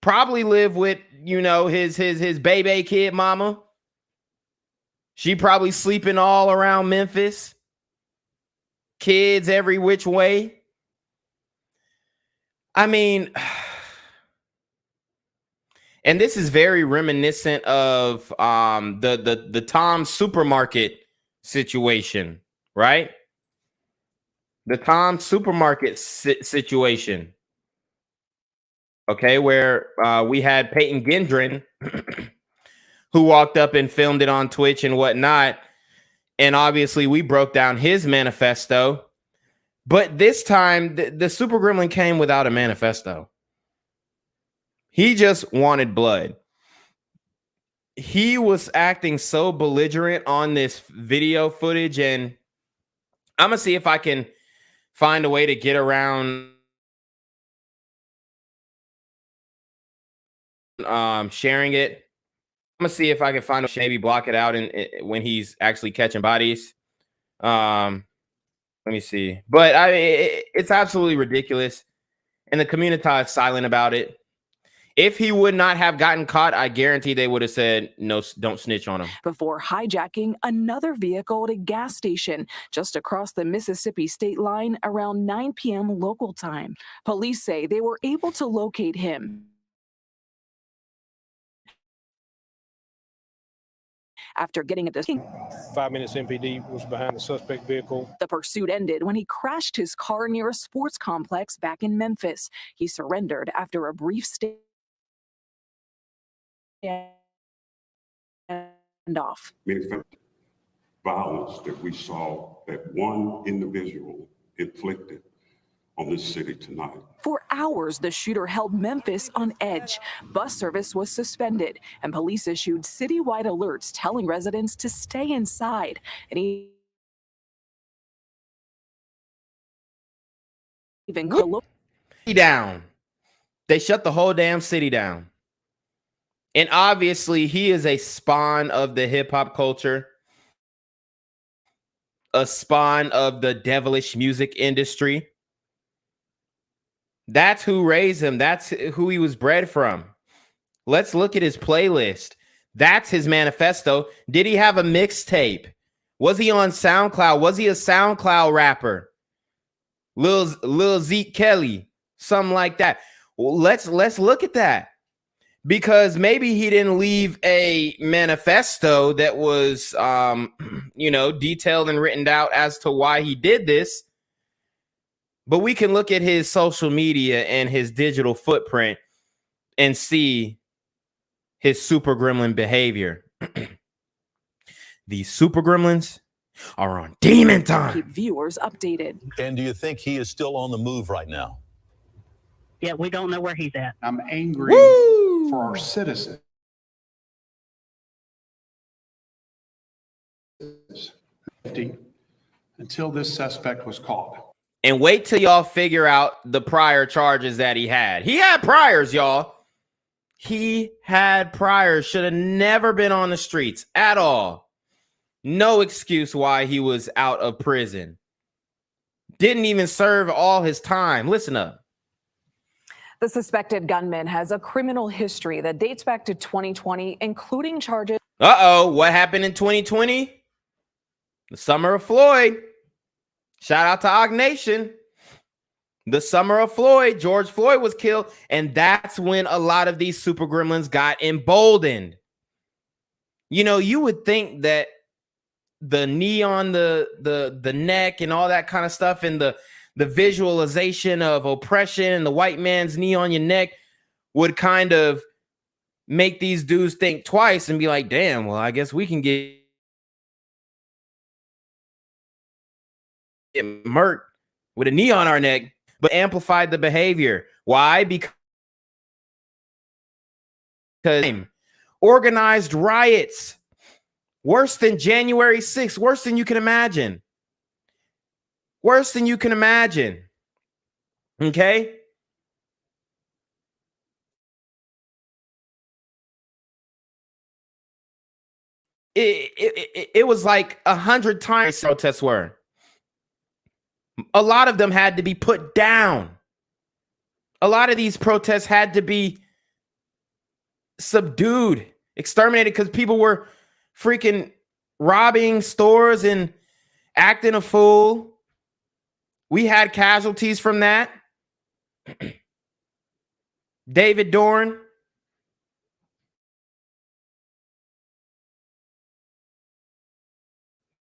Probably live with, you know, his baby kid mama. She probably sleeping all around Memphis. Kids every which way. I mean, and this is very reminiscent of the Tom's supermarket situation, right? The Tom's supermarket situation. Okay, where we had Peyton Gendron who walked up and filmed it on Twitch and whatnot. And obviously we broke down his manifesto. But this time, the Super Gremlin came without a manifesto. He just wanted blood. He was acting so belligerent on this video footage. And I'm going to see if I can find a way to get around sharing it. I'm gonna see if I can find a maybe block it out when he's actually catching bodies. Let me see, but it's absolutely ridiculous, and the community is silent about it. If he would not have gotten caught, I guarantee they would have said no, don't snitch on him. Before hijacking another vehicle at a gas station just across the Mississippi state line around 9 p.m. local time. Police say they were able to locate him after getting at the scene. 5 minutes MPD was behind the suspect vehicle. The pursuit ended when he crashed his car near a sports complex back in Memphis. He surrendered after a brief standoff. Violence that we saw that one individual inflicted on this city tonight. For hours, the shooter held Memphis on edge. Bus service was suspended, and police issued citywide alerts telling residents to stay inside. And even down. They shut the whole damn city down. And obviously, he is a spawn of the hip hop culture, a spawn of the devilish music industry. That's who raised him. That's who he was bred from. Let's look at his playlist. That's his manifesto. Did he have a mixtape? Was he on SoundCloud? Was he a SoundCloud rapper? Lil Ezekiel Kelly, something like that. Well, let's look at that, because maybe he didn't leave a manifesto that was, detailed and written out as to why he did this. But we can look at his social media and his digital footprint and see his super gremlin behavior. These super gremlins are on demon time. Keep viewers updated. And do you think he is still on the move right now? Yeah, we don't know where he's at. I'm angry for our citizens. Until this suspect was caught. And wait till y'all figure out the prior charges that he had. He had priors, y'all. He had priors. Should have never been on the streets at all. No excuse why he was out of prison. Didn't even serve all his time. Listen up. The suspected gunman has a criminal history that dates back to 2020, including charges. Uh-oh, what happened in 2020? The summer of Floyd. Shout out to Og Nation. The summer of Floyd, George Floyd was killed, and that's when a lot of these super gremlins got emboldened. You know, you would think that the knee on the neck and all that kind of stuff, and the visualization of oppression and the white man's knee on your neck would kind of make these dudes think twice and be like, damn, well, I guess we can get get murked with a knee on our neck, but amplified the behavior. Why? Because organized riots, worse than January 6th, worse than you can imagine. Worse than you can imagine. Okay? It was like 100 times protests were. A lot of them had to be put down. A lot of these protests had to be subdued, exterminated, because people were freaking robbing stores and acting a fool. We had casualties from that. David Dorn.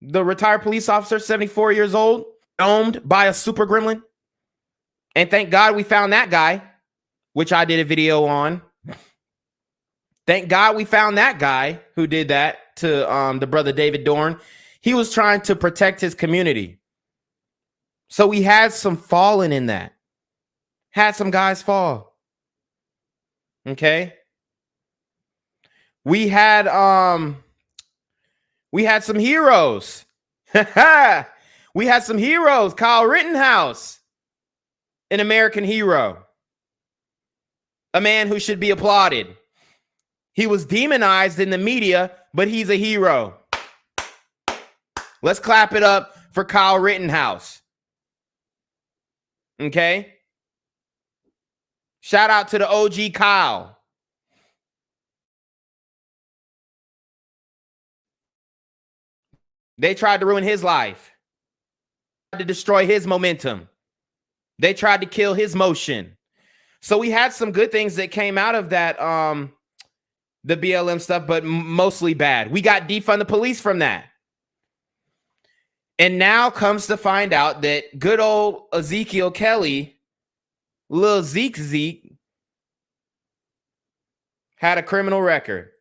The retired police officer, 74 years old, owned by a super gremlin. And thank God we found that guy, which I did a video on. Thank God we found that guy who did that to the brother David Dorn. He was trying to protect his community. So we had some falling in that. Had some guys fall. Okay. We had some heroes. We had some heroes. Kyle Rittenhouse, an American hero, a man who should be applauded. He was demonized in the media, but he's a hero. Let's clap it up for Kyle Rittenhouse. Okay? Shout out to the OG Kyle. They tried to ruin his life. To destroy his momentum. They tried to kill his motion. So we had some good things that came out of that, the BLM stuff, but mostly bad. We got defund the police from that. And now comes to find out that good old Ezekiel Kelly, Lil Zeke, had a criminal record.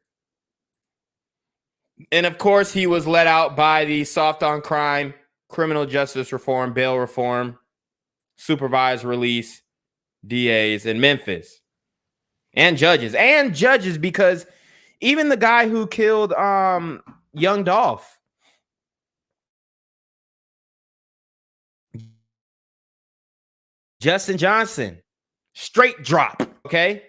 And of course, he was let out by the soft on crime, criminal justice reform, bail reform, supervised release, DAs in Memphis. And judges, because even the guy who killed young Dolph, Justin Johnson, straight drop, okay?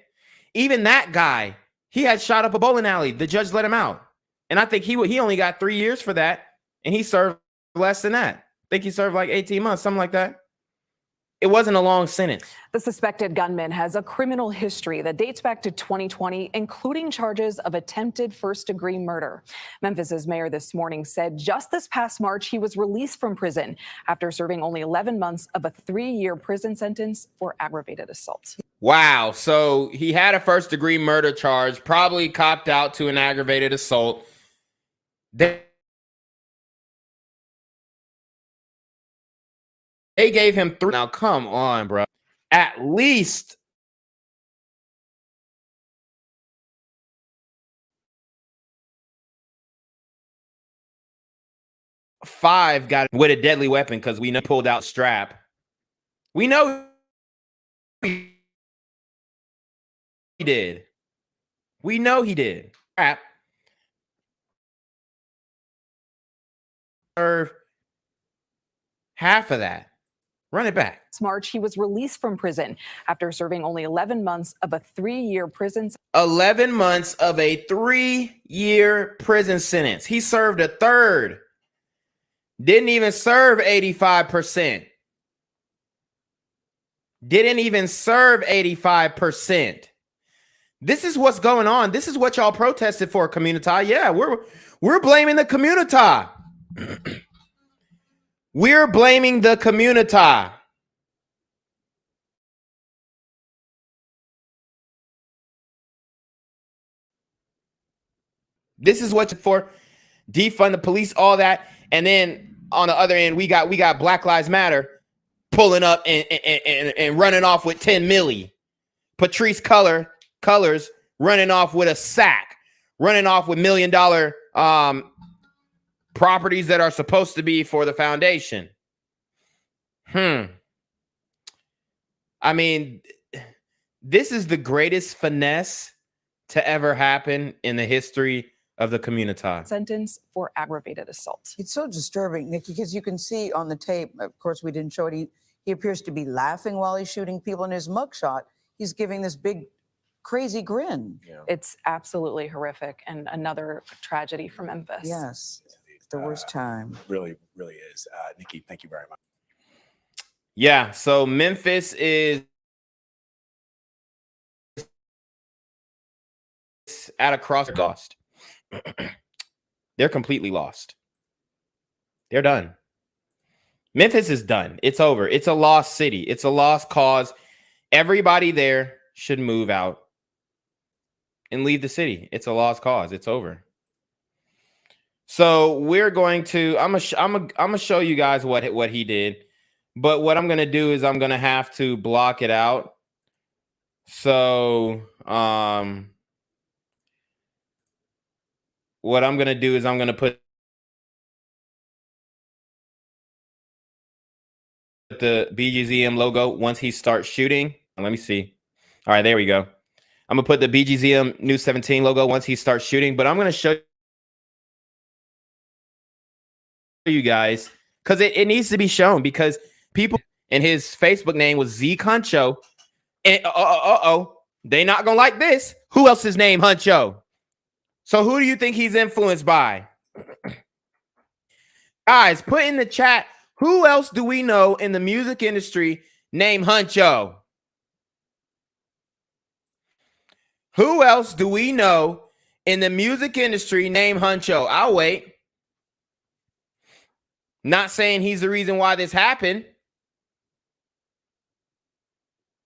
Even that guy, he had shot up a bowling alley. The judge let him out. And I think he only got 3 years for that, and he served less than that. I think he served like 18 months, something like that. It wasn't a long sentence. The suspected gunman has a criminal history that dates back to 2020, including charges of attempted first-degree murder. Memphis's mayor this morning said just this past March, he was released from prison after serving only 11 months of a 3-year prison sentence for aggravated assault. Wow. So he had a first-degree murder charge, probably copped out to an aggravated assault. They gave him 3. Now, come on, bro. At least five got with a deadly weapon because we know pulled out strap. We know he did. We know he did. Strap. Serve half of that. Run it back. March, he was released from prison after serving only 11 months of a 3-year prison. 11 months of a 3-year prison sentence. He served a third. Didn't even serve 85%. Didn't even serve 85%. This is what's going on. This is what y'all protested for, community. Yeah, we're blaming the community. We're blaming the community. This is what for defund the police, all that. And then on the other end, we got Black Lives Matter pulling up and running off with 10 milli. Patrice Colors running off with a sack, running off with $1 million properties that are supposed to be for the foundation. I mean, this is the greatest finesse to ever happen in the history of the community. Sentence for aggravated assault. It's so disturbing, Nikki, because you can see on the tape, of course, we didn't show it. He appears to be laughing while he's shooting people. In his mugshot, he's giving this big, crazy grin. It's absolutely horrific and another tragedy for Memphis. Yes, the worst time. Really, really is. Nikki, thank you very much. Yeah, so Memphis is at a cross lost. They're completely lost. They're done. Memphis is done. It's over. It's a lost city. It's a lost cause. Everybody there should move out and leave the city. It's a lost cause. It's over. So we're going to, I'm gonna show you guys what he did. But what I'm going to do is I'm going to have to block it out. So what I'm going to do is I'm going to put the BGZM logo once he starts shooting. Let me see. All right, there we go. I'm going to put the BGZM News 17 logo once he starts shooting. But I'm going to show you guys because it needs to be shown because people, and his Facebook name was Z Huncho. And they not gonna like this. Who else is named Huncho? So who do you think he's influenced by? Guys, put in the chat. Who else do we know in the music industry named Huncho? Who else do we know in the music industry named Huncho? I'll wait. Not saying he's the reason why this happened.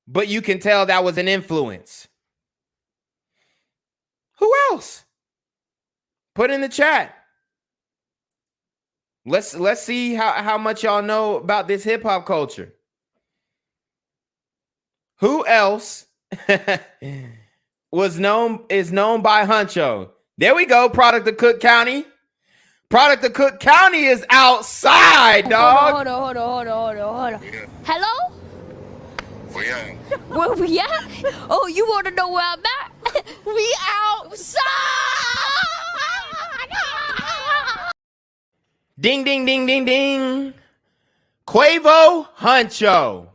But you can tell that was an influence. Who else? Put in the chat. Let's see how much y'all know about this hip hop culture. Who else is known by Huncho? There we go. Product of Cook County. Product of Cook County is outside, dog. Hold on. Hello? Where we at? Oh, you want to know where I'm at? We outside! Ding, ding, ding, ding, ding. Quavo Huncho.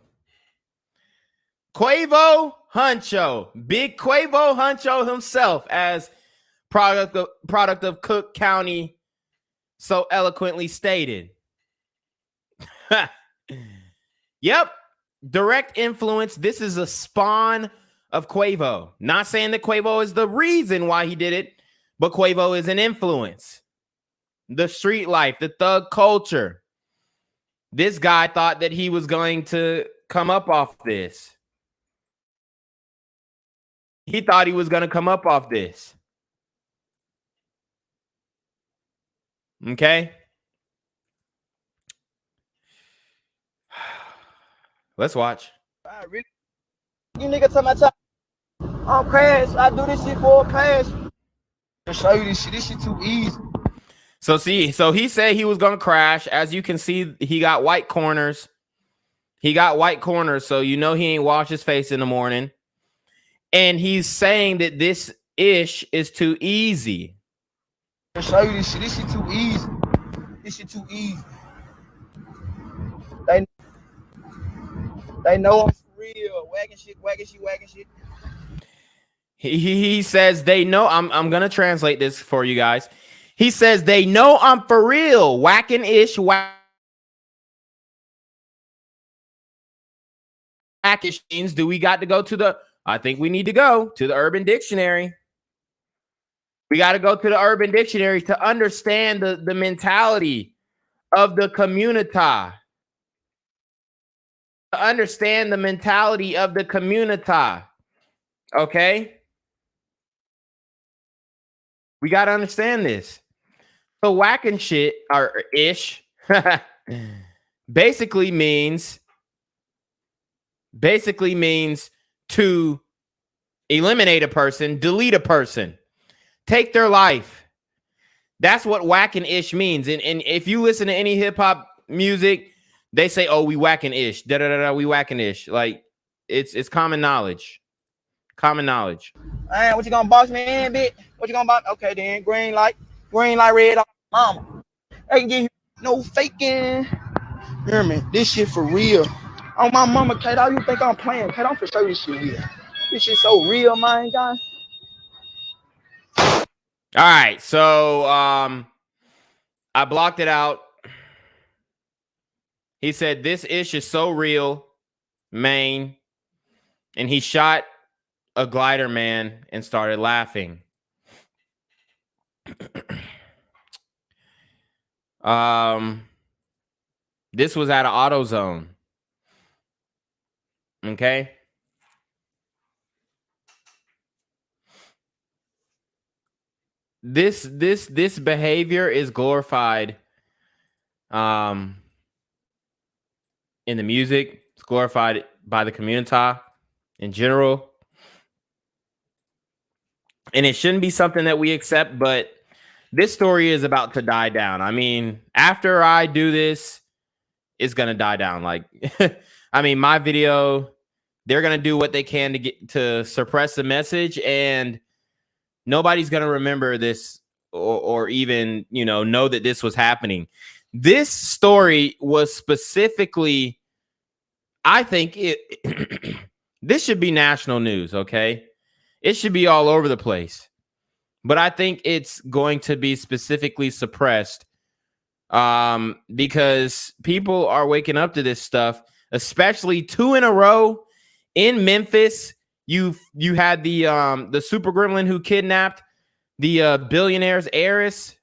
Quavo Huncho. Big Quavo Huncho himself as product of Cook County so eloquently stated. Yep. Direct influence. This is a spawn of Quavo. Not saying that Quavo is the reason why he did it, but Quavo is an influence. The street life, the thug culture. This guy thought that he was going to come up off this. He thought he was going to come up off this. Okay? Let's watch. You niggas tell my time. I'm crash. I do this shit for cash. To show you this shit. This shit too easy. So he said he was gonna crash. As you can see, he got white corners. So you know he ain't washed his face in the morning. And he's saying that this ish is too easy. To show you this shit. This shit too easy. This shit too easy. They know I'm for real. Wagging shit. He says they know. I'm gonna translate this for you guys. He says they know I'm for real. Whacking ish. Wackish means do we got to go to the? I think we need to go to the Urban Dictionary. We got to go to the Urban Dictionary to understand the mentality of the community. To understand the mentality of the community. Okay? We got to understand this. So whacking shit or ish basically means to eliminate a person, delete a person, take their life. That's what whacking ish means. And if you listen to any hip hop music, they say, oh, we whacking ish. Da da da da. We whacking ish. Like it's common knowledge. Common knowledge. Man, what you gonna boss me in, bitch? What you gonna boss? Okay, then green light, red light. Mama, they can get you no faking. Hear me? This shit for real. On my mama, Kate, how you think I'm playing? Kate, I'm for sure this shit real. This shit so real, man, guys. All right, so I blocked it out. He said this ish is so real, man, and he shot a glider man and started laughing. This was at an AutoZone. Okay. This behavior is glorified in the music. It's glorified by the community in general. And it shouldn't be something that we accept, but this story is about to die down. I mean, after I do this, it's going to die down. Like, I mean, my video, they're going to do what they can to suppress the message, and nobody's going to remember this or even, know that this was happening. This story was specifically, I think this should be national news. Okay. It should be all over the place, but I think it's going to be specifically suppressed because people are waking up to this stuff, especially 2 in a row in Memphis. You had the super gremlin who kidnapped the billionaire's heiress,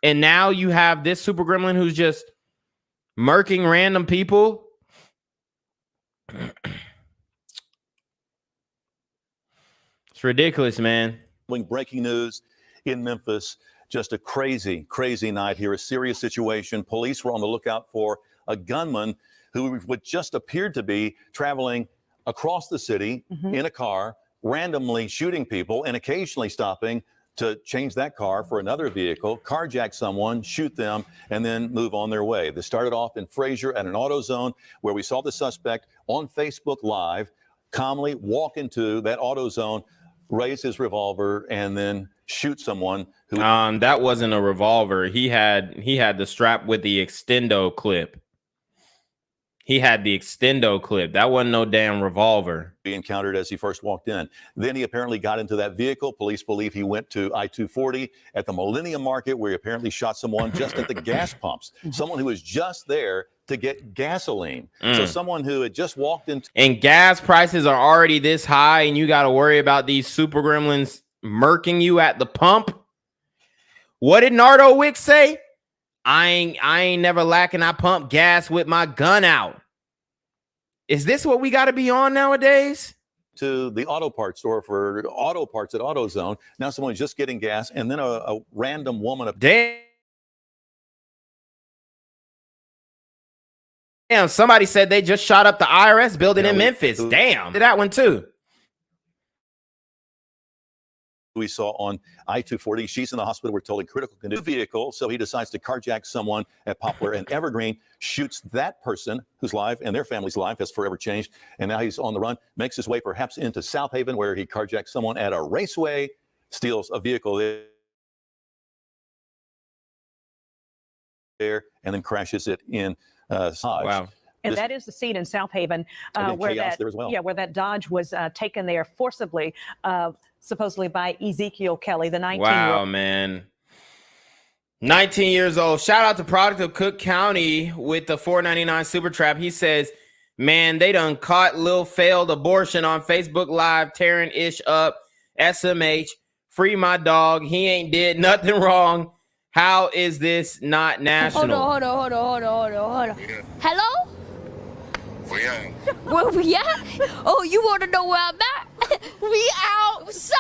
and now you have this super gremlin who's just murking random people. It's ridiculous, man. Breaking news in Memphis. Just a crazy, crazy night here. A serious situation. Police were on the lookout for a gunman who would just appeared to be traveling across the city in a car, randomly shooting people and occasionally stopping to change that car for another vehicle, carjack someone, shoot them, and then move on their way. This started off in Frazier at an AutoZone where we saw the suspect on Facebook Live calmly walk into that AutoZone, raise his revolver, and then shoot someone who that wasn't a revolver. He had the strap with the extendo clip. He had the extendo clip. That wasn't no damn revolver. He encountered as he first walked in. Then he apparently got into that vehicle. Police believe he went to I-240 at the Millennium Market, where he apparently shot someone just at the gas pumps. Someone who was just there to get gasoline. So someone who had just walked into... And gas prices are already this high, and you got to worry about these super gremlins murking you at the pump. What did Nardo Wick say? I ain't never lacking. I pump gas with my gun out. Is this what we got to be on nowadays? To the auto parts store for auto parts at AutoZone. Now someone's just getting gas, and then a random woman. Damn, somebody said they just shot up the IRS building in Memphis. Damn, did that one too. We saw on I-240. She's in the hospital. We're told in critical condition. Vehicle. So he decides to carjack someone at Poplar and Evergreen, shoots that person whose life and their family's life has forever changed. And now he's on the run, makes his way perhaps into South Haven, where he carjacks someone at a raceway, steals a vehicle there, and then crashes it in Wow. And that is the scene in South Haven where that Dodge was taken there forcibly, supposedly by Ezekiel Kelly, the 19-year-old. Wow, man. 19 years old. Shout out to Product of Cook County with the $4.99 super trap. He says, man, they done caught Lil failed abortion on Facebook Live, tearing ish up. SMH, free my dog. He ain't did nothing wrong. How is this not national? Hold on. Hello? Where we at? Oh, you want to know where I'm at? We outside!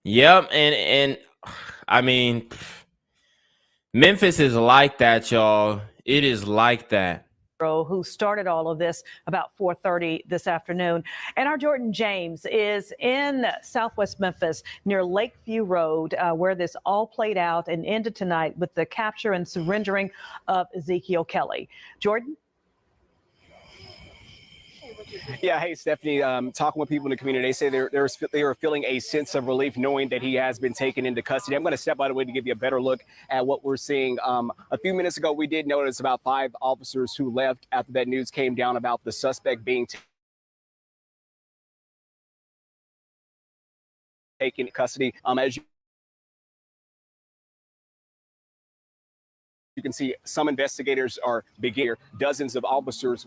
Yep, and I mean, Memphis is like that, y'all. It is like that. who started all of this about 4:30 this afternoon. And our Jordan James is in Southwest Memphis near Lakeview Road, where this all played out and ended tonight with the capture and surrendering of Ezekiel Kelly. Jordan? Yeah, hey, Stephanie, talking with people in the community, they say they are feeling a sense of relief knowing that he has been taken into custody. I'm going to step out of the way to give you a better look at what we're seeing. A few minutes ago, we did notice about 5 officers who left after that news came down about the suspect being taken into custody. As you can see, some investigators are beginning. Dozens of officers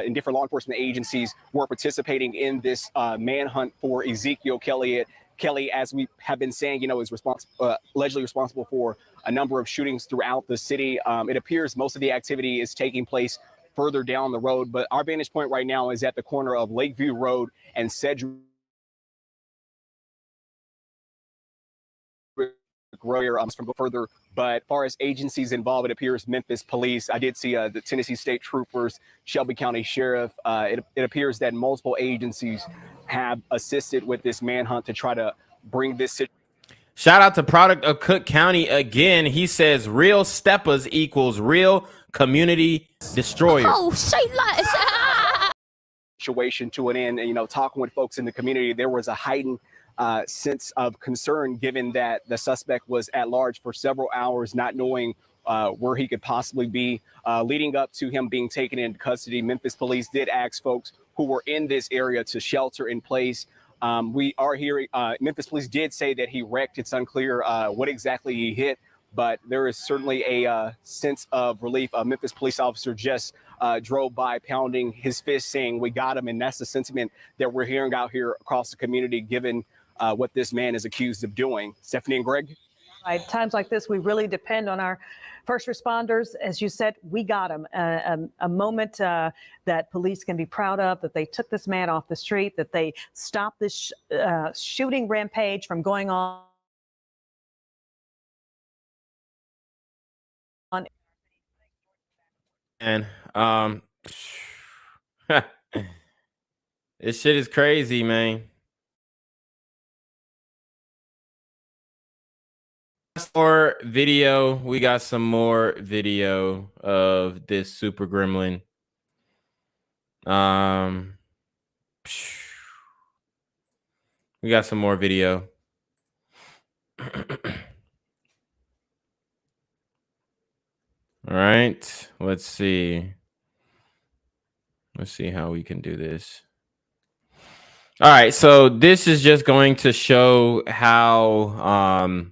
in different law enforcement agencies were participating in this manhunt for Ezekiel Kelly. Kelly, as we have been saying, is allegedly responsible for a number of shootings throughout the city. It appears most of the activity is taking place further down the road, but our vantage point right now is at the corner of Lakeview Road and Cedric from further. But as far as agencies involved, it appears Memphis Police. I did see the Tennessee State Troopers, Shelby County Sheriff. It appears that multiple agencies have assisted with this manhunt to try to bring this situation. Shout out to Product of Cook County again. He says real steppers equals real community destroyer. Oh, say less. Situation to an end. And, talking with folks in the community, there was a heightened sense of concern given that the suspect was at large for several hours, not knowing where he could possibly be. Leading up to him being taken into custody, Memphis Police did ask folks who were in this area to shelter in place. We are hearing Memphis Police did say that he wrecked. It's unclear what exactly he hit, but there is certainly a sense of relief. A Memphis police officer just drove by pounding his fist saying, "We got him." And that's the sentiment that we're hearing out here across the community, given what this man is accused of doing. Stephanie and Greg? At times like this, we really depend on our first responders. As you said, we got him. A moment that police can be proud of, that they took this man off the street, that they stopped this shooting rampage from going on. And this shit is crazy, man. More video. We got some more video of this super gremlin. We got some more video. All right, let's see. Let's see how we can do this. All right, so this is just going to show how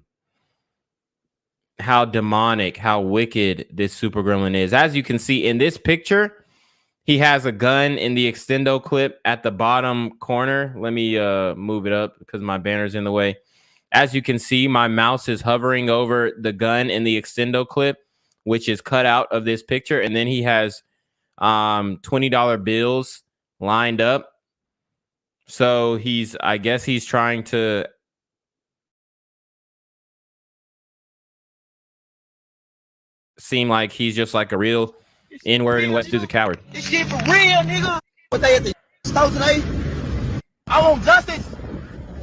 demonic, how wicked this super gremlin is. As you can see in this picture, he has a gun in the extendo clip at the bottom corner. Let me move it up because my banner's in the way. As you can see, my mouse is hovering over the gun in the extendo clip, which is cut out of this picture. And then he has $20 bills lined up. So I guess he's trying to seem like he's just like a real N-word and West dude's a coward. This shit for real, nigga. What they at the store today? I want justice.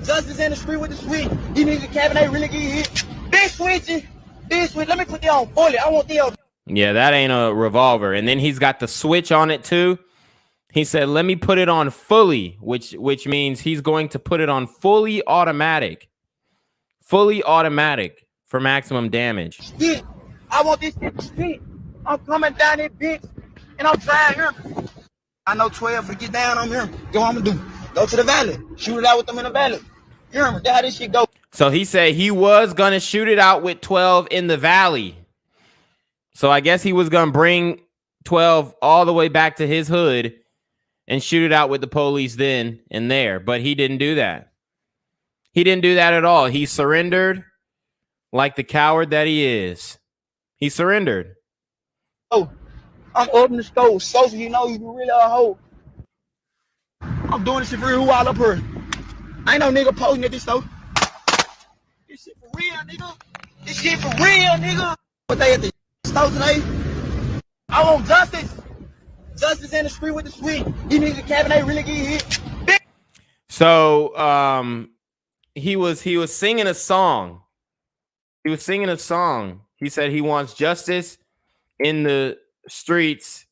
Justice in the street with the switch. These niggas cabinet really get hit. Big switching. Big switch. Let me put that on fully. I want the. Yeah, that ain't a revolver. And then he's got the switch on it too. He said, let me put it on fully, which means he's going to put it on fully automatic. Fully automatic for maximum damage. Yeah, I want this shit to street. I'm coming down that bitch, and I'm trying here. I know 12 to get down on here. Go, I'm gonna do. Go to the valley. Shoot it out with them in the valley. You hear me? That's how this shit go. So he said he was going to shoot it out with 12 in the valley. So I guess he was going to bring 12 all the way back to his hood and shoot it out with the police then and there. But he didn't do that. He didn't do that at all. He surrendered like the coward that he is. He surrendered. Oh, I'm opening the stove. So you know you really are a hoe. I'm doing this shit for real. Who all up here? I ain't no nigga posing at this stove. This shit for real, nigga. This shit for real, nigga. What they at the stove today? I want justice. Justice in the street with the sweet. These niggas capping, they really get hit. So he was singing a song. He was singing a song. He said he wants justice in the streets.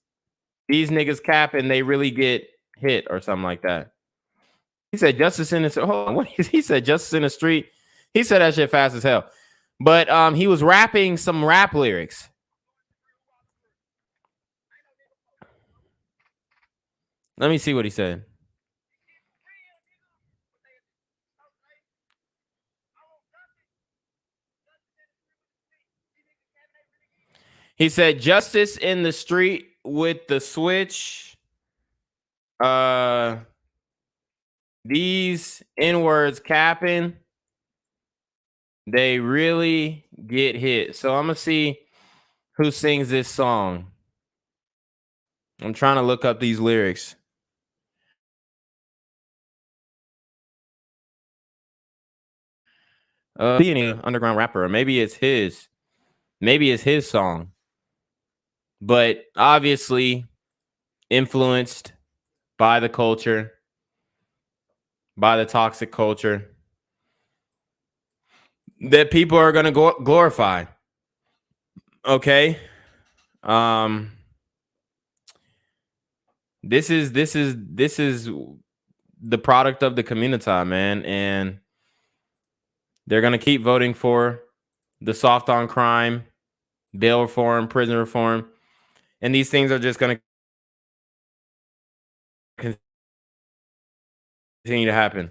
These niggas capping, they really get hit or something like that. He said justice in the street. Hold on, what he said justice in the street. He said that shit fast as hell. But he was rapping some rap lyrics. Let me see what he said. He said justice in the street with the switch. These N-words capping, they really get hit. So I'm gonna see who sings this song. I'm trying to look up these lyrics. Any underground rapper, or maybe it's his. Maybe it's his song. But obviously influenced by the culture, by the toxic culture that people are going to glorify. Okay. This is the product of the community, man. And they're going to keep voting for the soft on crime, bail reform, prison reform. And these things are just going to continue to happen.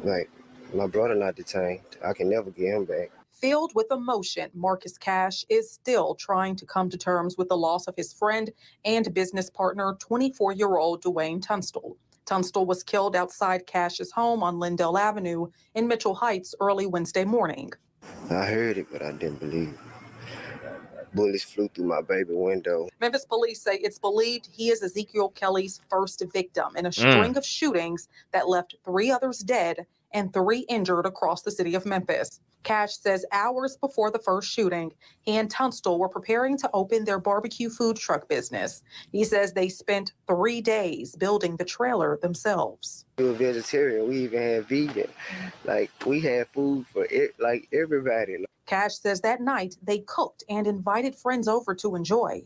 Like, my brother not detained. I can never get him back. Filled with emotion, Marcus Cash is still trying to come to terms with the loss of his friend and business partner, 24-year-old Dwayne Tunstall. Tunstall was killed outside Cash's home on Lindell Avenue in Mitchell Heights early Wednesday morning. I heard it, but I didn't believe it. Bullets flew through my baby window. Memphis police say it's believed he is Ezekiel Kelly's first victim in a string of shootings that left 3 others dead and 3 injured across the city of Memphis. Cash says hours before the first shooting, he and Tunstall were preparing to open their barbecue food truck business. He says they spent 3 days building the trailer themselves. We were vegetarian. We even had vegan. Like, we had food for it, like everybody. Cash says that night they cooked and invited friends over to enjoy.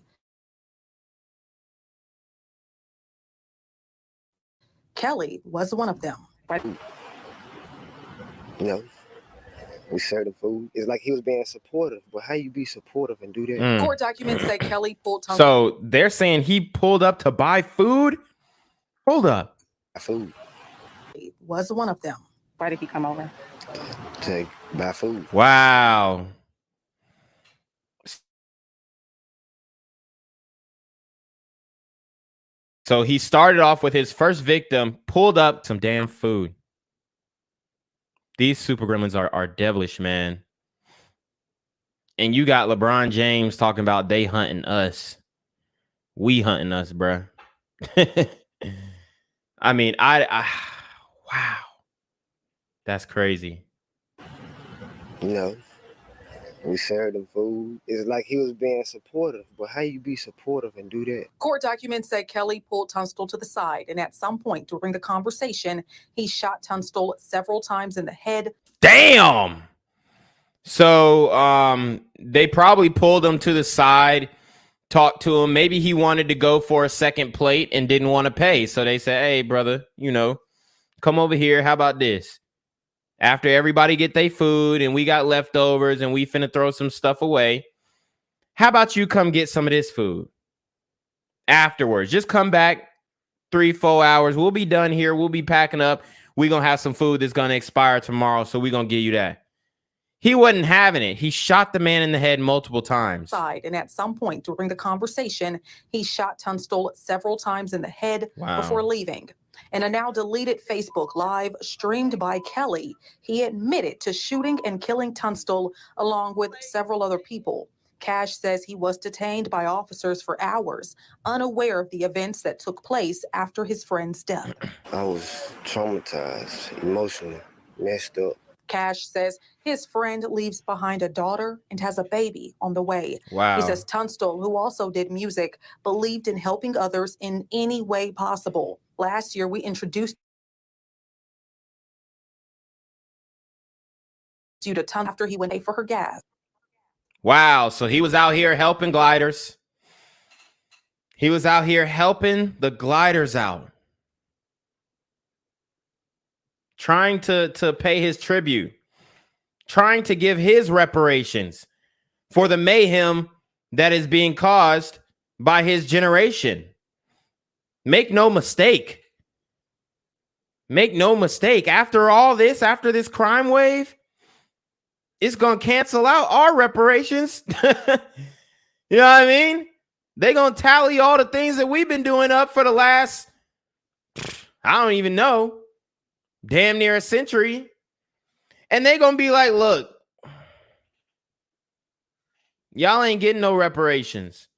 Kelly was one of them. You know, we served him food. It's like he was being supportive, but how you be supportive and do that? Court documents say Kelly pulled Tunstall. So they're saying he pulled up to buy food? Hold up. Food. Was one of them. Why did he come over? To buy food. Wow. So he started off with his first victim, pulled up some damn food. These super gremlins are devilish, man. And you got LeBron James talking about they hunting us. We hunting us, bruh. I mean, wow. That's crazy. You know, we served him food. It's like he was being supportive, but how you be supportive and do that? Court documents say Kelly pulled Tunstall to the side, and at some point during the conversation, he shot Tunstall several times in the head. Damn! So they probably pulled him to the side, talked to him. Maybe he wanted to go for a second plate and didn't want to pay. So they said, hey, brother, you know, come over here. How about this? After everybody get their food and we got leftovers and we finna throw some stuff away, how about you come get some of this food afterwards? Just come back 3-4 hours. We'll be done here. We'll be packing up. We're going to have some food that's going to expire tomorrow, so we're going to give you that. He wasn't having it. He shot the man in the head multiple times. And at some point during the conversation, he shot Tunstall several times in the head before leaving. In a now deleted Facebook Live streamed by Kelly, he admitted to shooting and killing Tunstall along with several other people. Cash says he was detained by officers for hours, unaware of the events that took place after his friend's death. I was traumatized, emotionally, messed up. Cash says his friend leaves behind a daughter and has a baby on the way. Wow. He says Tunstall, who also did music, believed in helping others in any way possible. Last year, we introduced you to Tunstall after he went to pay for her gas. Wow. So he was out here helping gliders. He was out here helping the gliders out. Trying to pay his tribute. Trying to give his reparations for the mayhem that is being caused by his generation. Make no mistake. Make no mistake. After all this, after this crime wave, it's going to cancel out our reparations. You know what I mean? They're going to tally all the things that we've been doing up for the last, I don't even know, damn near a century. And they're going to be like, look, y'all ain't getting no reparations.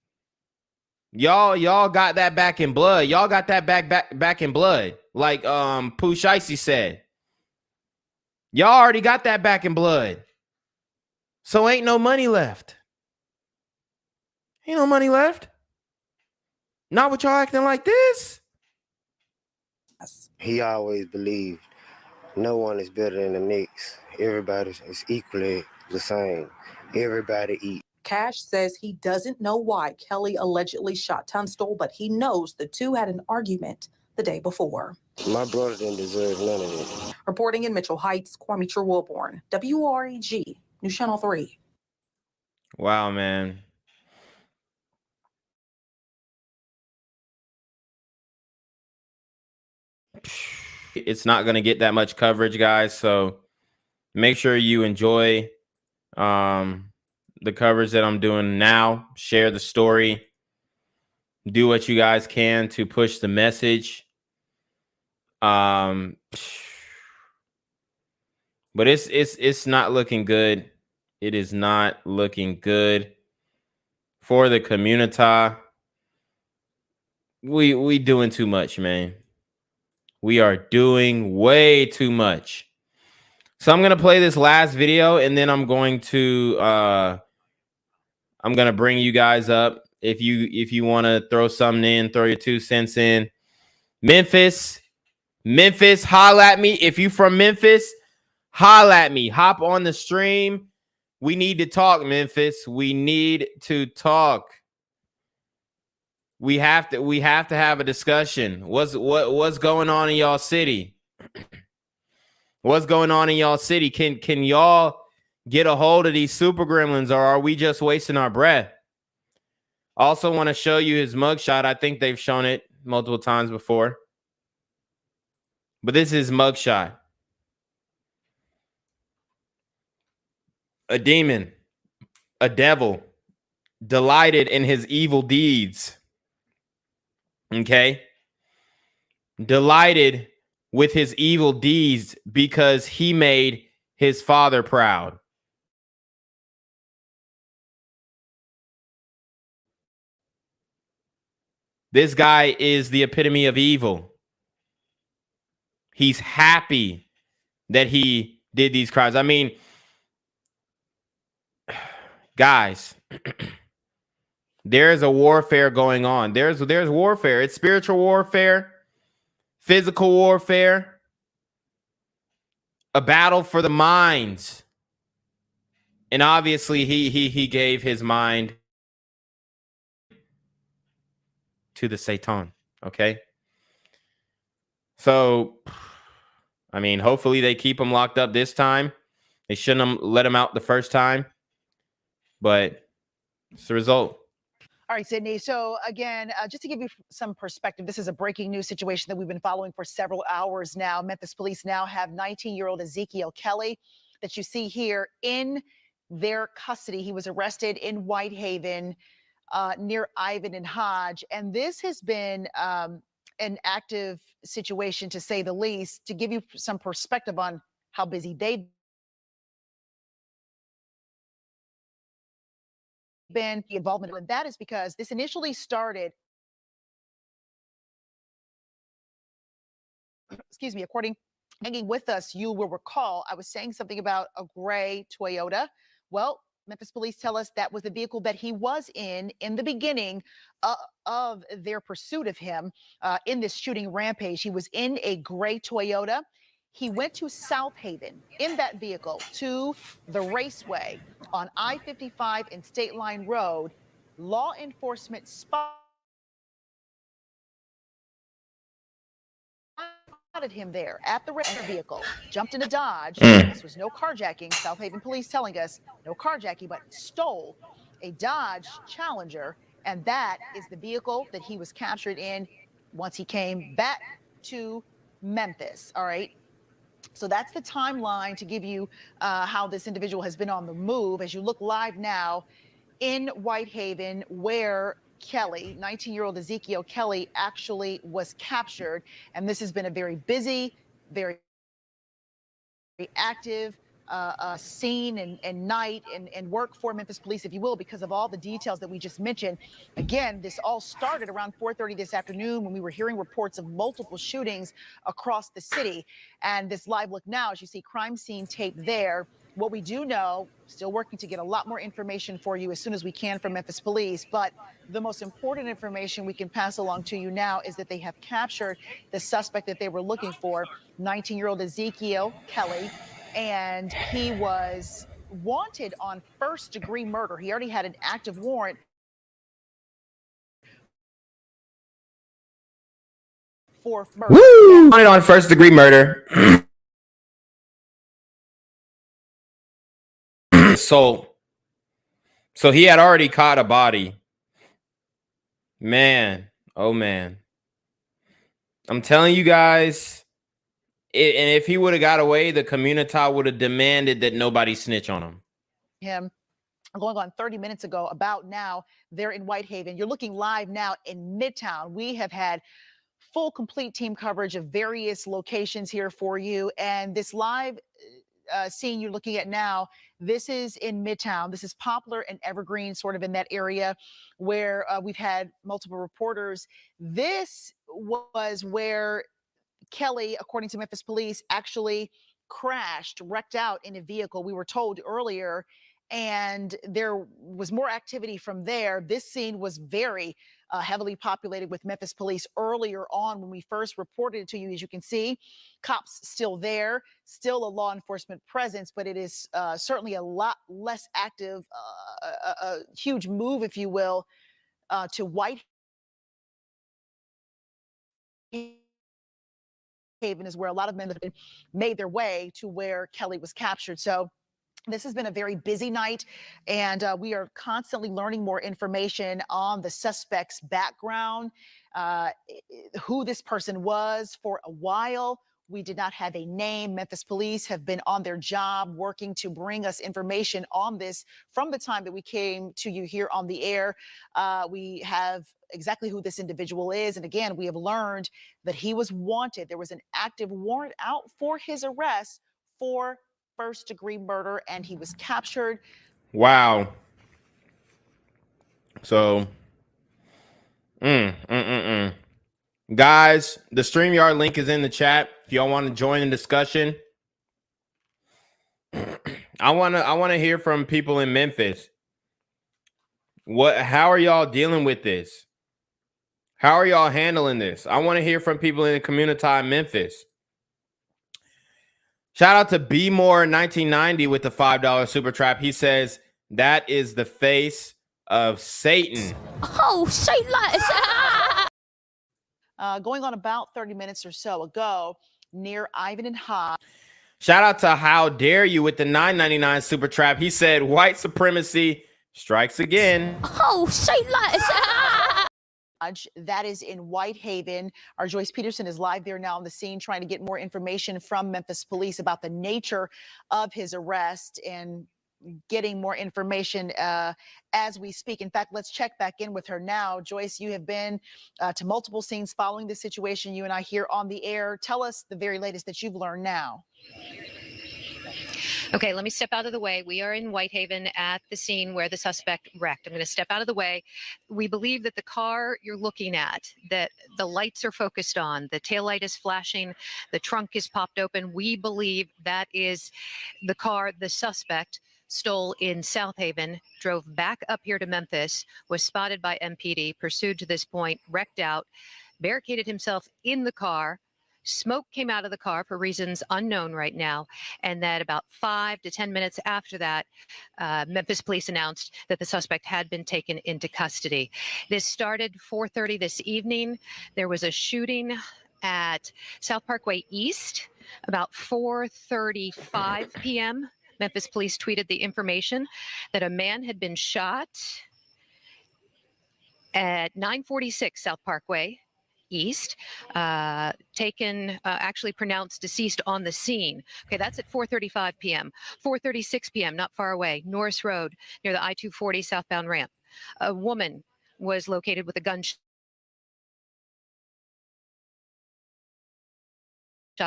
Y'all got that back in blood. Y'all got that back in blood. Like Pooh Shiesty said. Y'all already got that back in blood. So ain't no money left. Ain't no money left. Not with y'all acting like this. He always believed no one is better than the next. Everybody is equally the same. Everybody eat. Cash says he doesn't know why Kelly allegedly shot Tunstall, but he knows the two had an argument the day before. My brother didn't deserve none of it. Reporting in Mitchell Heights, Kwame Wilborn, WREG, News Channel 3. Wow, man. It's not going to get that much coverage, guys. So make sure you enjoy the coverage that I'm doing now. Share the story. Do what you guys can to push the message. But it's not looking good. It is not looking good for the community. We doing too much, man. We are doing way too much. So I'm going to play this last video and then I'm going to bring you guys up. If you want to throw something in, throw your 2 cents in. Memphis, holla at me. If you from Memphis, holla at me. Hop on the stream. We need to talk, Memphis. We need to talk. We have to have a discussion. What's going on in y'all city? What's going on in y'all city? Can y'all get a hold of these super gremlins, or are we just wasting our breath? Also want to show you his mugshot. I think they've shown it multiple times before. But this is mugshot. A demon, a devil, delighted in his evil deeds. Okay? Delighted with his evil deeds because he made his father proud. This guy is the epitome of evil. He's happy that he did these crimes. I mean, guys, there's a warfare going on. There's warfare. It's spiritual warfare, physical warfare, a battle for the minds. And obviously he gave his mind to the Satan, okay? So, I mean, hopefully they keep him locked up this time. They shouldn't have let him out the first time, but it's the result. All right, Sydney. So again, just to give you some perspective, this is a breaking news situation that we've been following for several hours now. Memphis police now have 19-year-old Ezekiel Kelly that you see here in their custody. He was arrested in Whitehaven near Ivan and Hodge. And this has been an active situation, to say the least. To give you some perspective on how busy they've been, the involvement, and that is because this initially started, according hanging with us, you will recall I was saying something about a gray Toyota. Well, Memphis police tell us that was the vehicle that he was in the beginning of their pursuit of him in this shooting rampage. He was in a gray Toyota. He went to South Haven in that vehicle to the raceway on I-55 and State Line Road. Law enforcement spotted him there at the rental vehicle, jumped in a Dodge. This was no carjacking. South Haven police telling us no carjacking, but stole a Dodge Challenger. And that is the vehicle that he was captured in once he came back to Memphis. All right. So that's the timeline to give you how this individual has been on the move. As you look live now in Whitehaven, where Kelly, 19-year-old Ezekiel Kelly, actually was captured. And this has been a very busy, very active scene and night and work for Memphis police, if you will, because of all the details that we just mentioned. Again, this all started around 4:30 this afternoon when we were hearing reports of multiple shootings across the city. And this live look now, as you see crime scene tape there. What we do know, still working to get a lot more information for you as soon as we can from Memphis police. But the most important information we can pass along to you now is that they have captured the suspect that they were looking for, 19-year-old Ezekiel Kelly. And he was wanted on first-degree murder. He already had an active warrant for murder. Woo! Wanted on first-degree murder. So he had already caught a body. Man, oh man. I'm telling you guys, and if he would have got away, the community would have demanded that nobody snitch on him. Him going on 30 minutes ago. About now, they're in Whitehaven. You're looking live now in Midtown. We have had full, complete team coverage of various locations here for you. And this live scene you're looking at now, this is in Midtown. This is Poplar and Evergreen, sort of in that area where we've had multiple reporters. This was where Kelly, according to Memphis police, actually crashed, wrecked out in a vehicle, we were told earlier, and there was more activity from there. This scene was very heavily populated with Memphis police earlier on when we first reported it to you. As you can see, cops still there, still a law enforcement presence, but it is certainly a lot less active, a huge move, if you will, to Whitehaven is where a lot of men have made their way to where Kelly was captured. So this has been a very busy night, and we are constantly learning more information on the suspect's background, who this person was. For a while, we did not have a name. Memphis police have been on their job working to bring us information on this from the time that we came to you here on the air. We have exactly who this individual is. And again, we have learned that he was wanted. There was an active warrant out for his arrest for first-degree murder, and he was captured. Wow. So, guys, the StreamYard link is in the chat. If y'all want to join the discussion, I want to hear from people in Memphis. How are y'all dealing with this? How are y'all handling this? I want to hear from people in the community in Memphis. Shout out to B More 1990 with the $5 super trap. He says that is the face of Satan. Oh, Satan! Going on about 30 minutes or so ago near Ivan and High. Shout out to How Dare You with the $9.99 super trap. He said white supremacy strikes again. Oh, Satan! That is in Whitehaven. Our Joyce Peterson is live there now on the scene, trying to get more information from Memphis police about the nature of his arrest and getting more information as we speak. In fact, let's check back in with her now. Joyce, you have been to multiple scenes following this situation. You and I here on the air. Tell us the very latest that you've learned now. Okay, let me step out of the way. We are in Whitehaven at the scene where the suspect wrecked. I'm going to step out of the way. We believe that the car you're looking at, that the lights are focused on, the taillight is flashing, the trunk is popped open. We believe that is the car the suspect stole in South Haven, drove back up here to Memphis, was spotted by MPD, pursued to this point, wrecked out, barricaded himself in the car. Smoke came out of the car for reasons unknown right now, and that about 5 to 10 minutes after that, Memphis police announced that the suspect had been taken into custody. This started 4:30 this evening. There was a shooting at South Parkway East about 4:35 p.m. Memphis police tweeted the information that a man had been shot at 946 South Parkway East, actually pronounced deceased on the scene. Okay, that's at 4:35 p.m. 4:36 p.m., not far away, Norris Road near the I-240 southbound ramp. A woman was located with a gunshot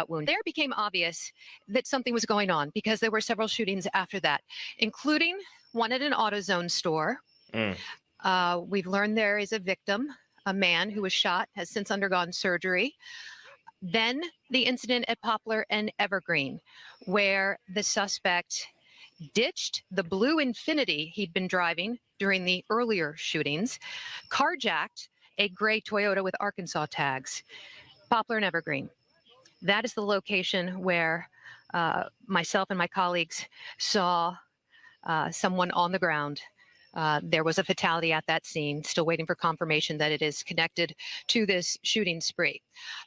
wound. There became obvious that something was going on because there were several shootings after that, including one at an AutoZone store. We've learned there is a victim, a man who was shot, has since undergone surgery. Then the incident at Poplar and Evergreen, where the suspect ditched the blue Infiniti he'd been driving during the earlier shootings, carjacked a gray Toyota with Arkansas tags. Poplar and Evergreen. That is the location where myself and my colleagues saw someone on the ground. There was a fatality at that scene, still waiting for confirmation that it is connected to this shooting spree.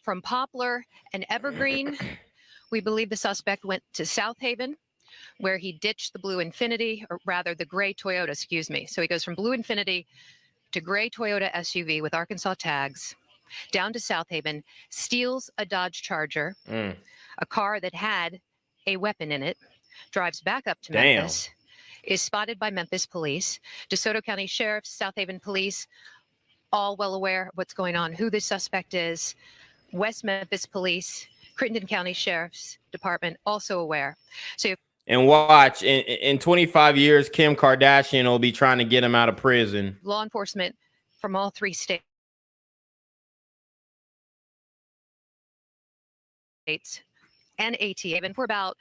From Poplar and Evergreen, we believe the suspect went to South Haven, where he ditched the blue Infiniti, or rather the gray Toyota, excuse me. So he goes from blue Infiniti to gray Toyota SUV with Arkansas tags, down to South Haven, steals a Dodge Charger, a car that had a weapon in it, drives back up to Memphis, is spotted by Memphis police, DeSoto County Sheriff's, South Haven Police, all well aware of what's going on, who the suspect is, West Memphis Police, Crittenden County Sheriff's Department, also aware. So and watch, in 25 years, Kim Kardashian will be trying to get him out of prison. Law enforcement from all 3 states and ATA, and we're about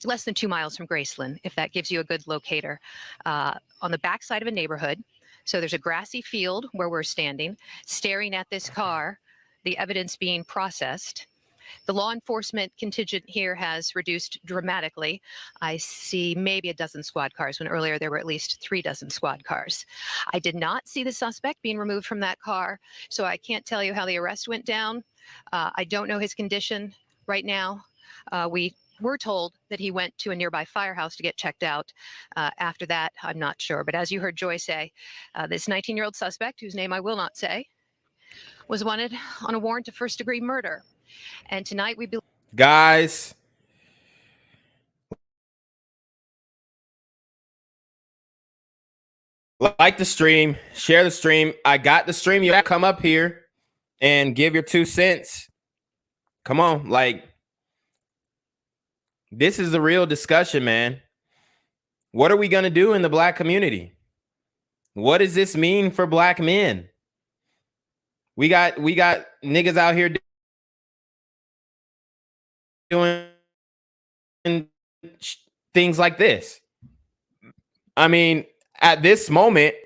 less than 2 miles from Graceland, if that gives you a good locator, on the backside of a neighborhood. So there's a grassy field where we're standing, staring at this car, the evidence being processed. The law enforcement contingent here has reduced dramatically. I see maybe a dozen squad cars when earlier there were at least 3 dozen squad cars. I did not see the suspect being removed from that car, so I can't tell you how the arrest went down. I don't know his condition right now. We were told that he went to a nearby firehouse to get checked out. After that, I'm not sure. But as you heard Joy say, this 19-year-old suspect, whose name I will not say, was wanted on a warrant of first-degree murder. And tonight we believe... Guys, like the stream, share the stream. I got the stream. You gotta come up here and give your 2 cents. Come on, like, this is the real discussion, man. What are we gonna do in the black community? What does this mean for black men? We got niggas out here doing things like this. I mean, at this moment,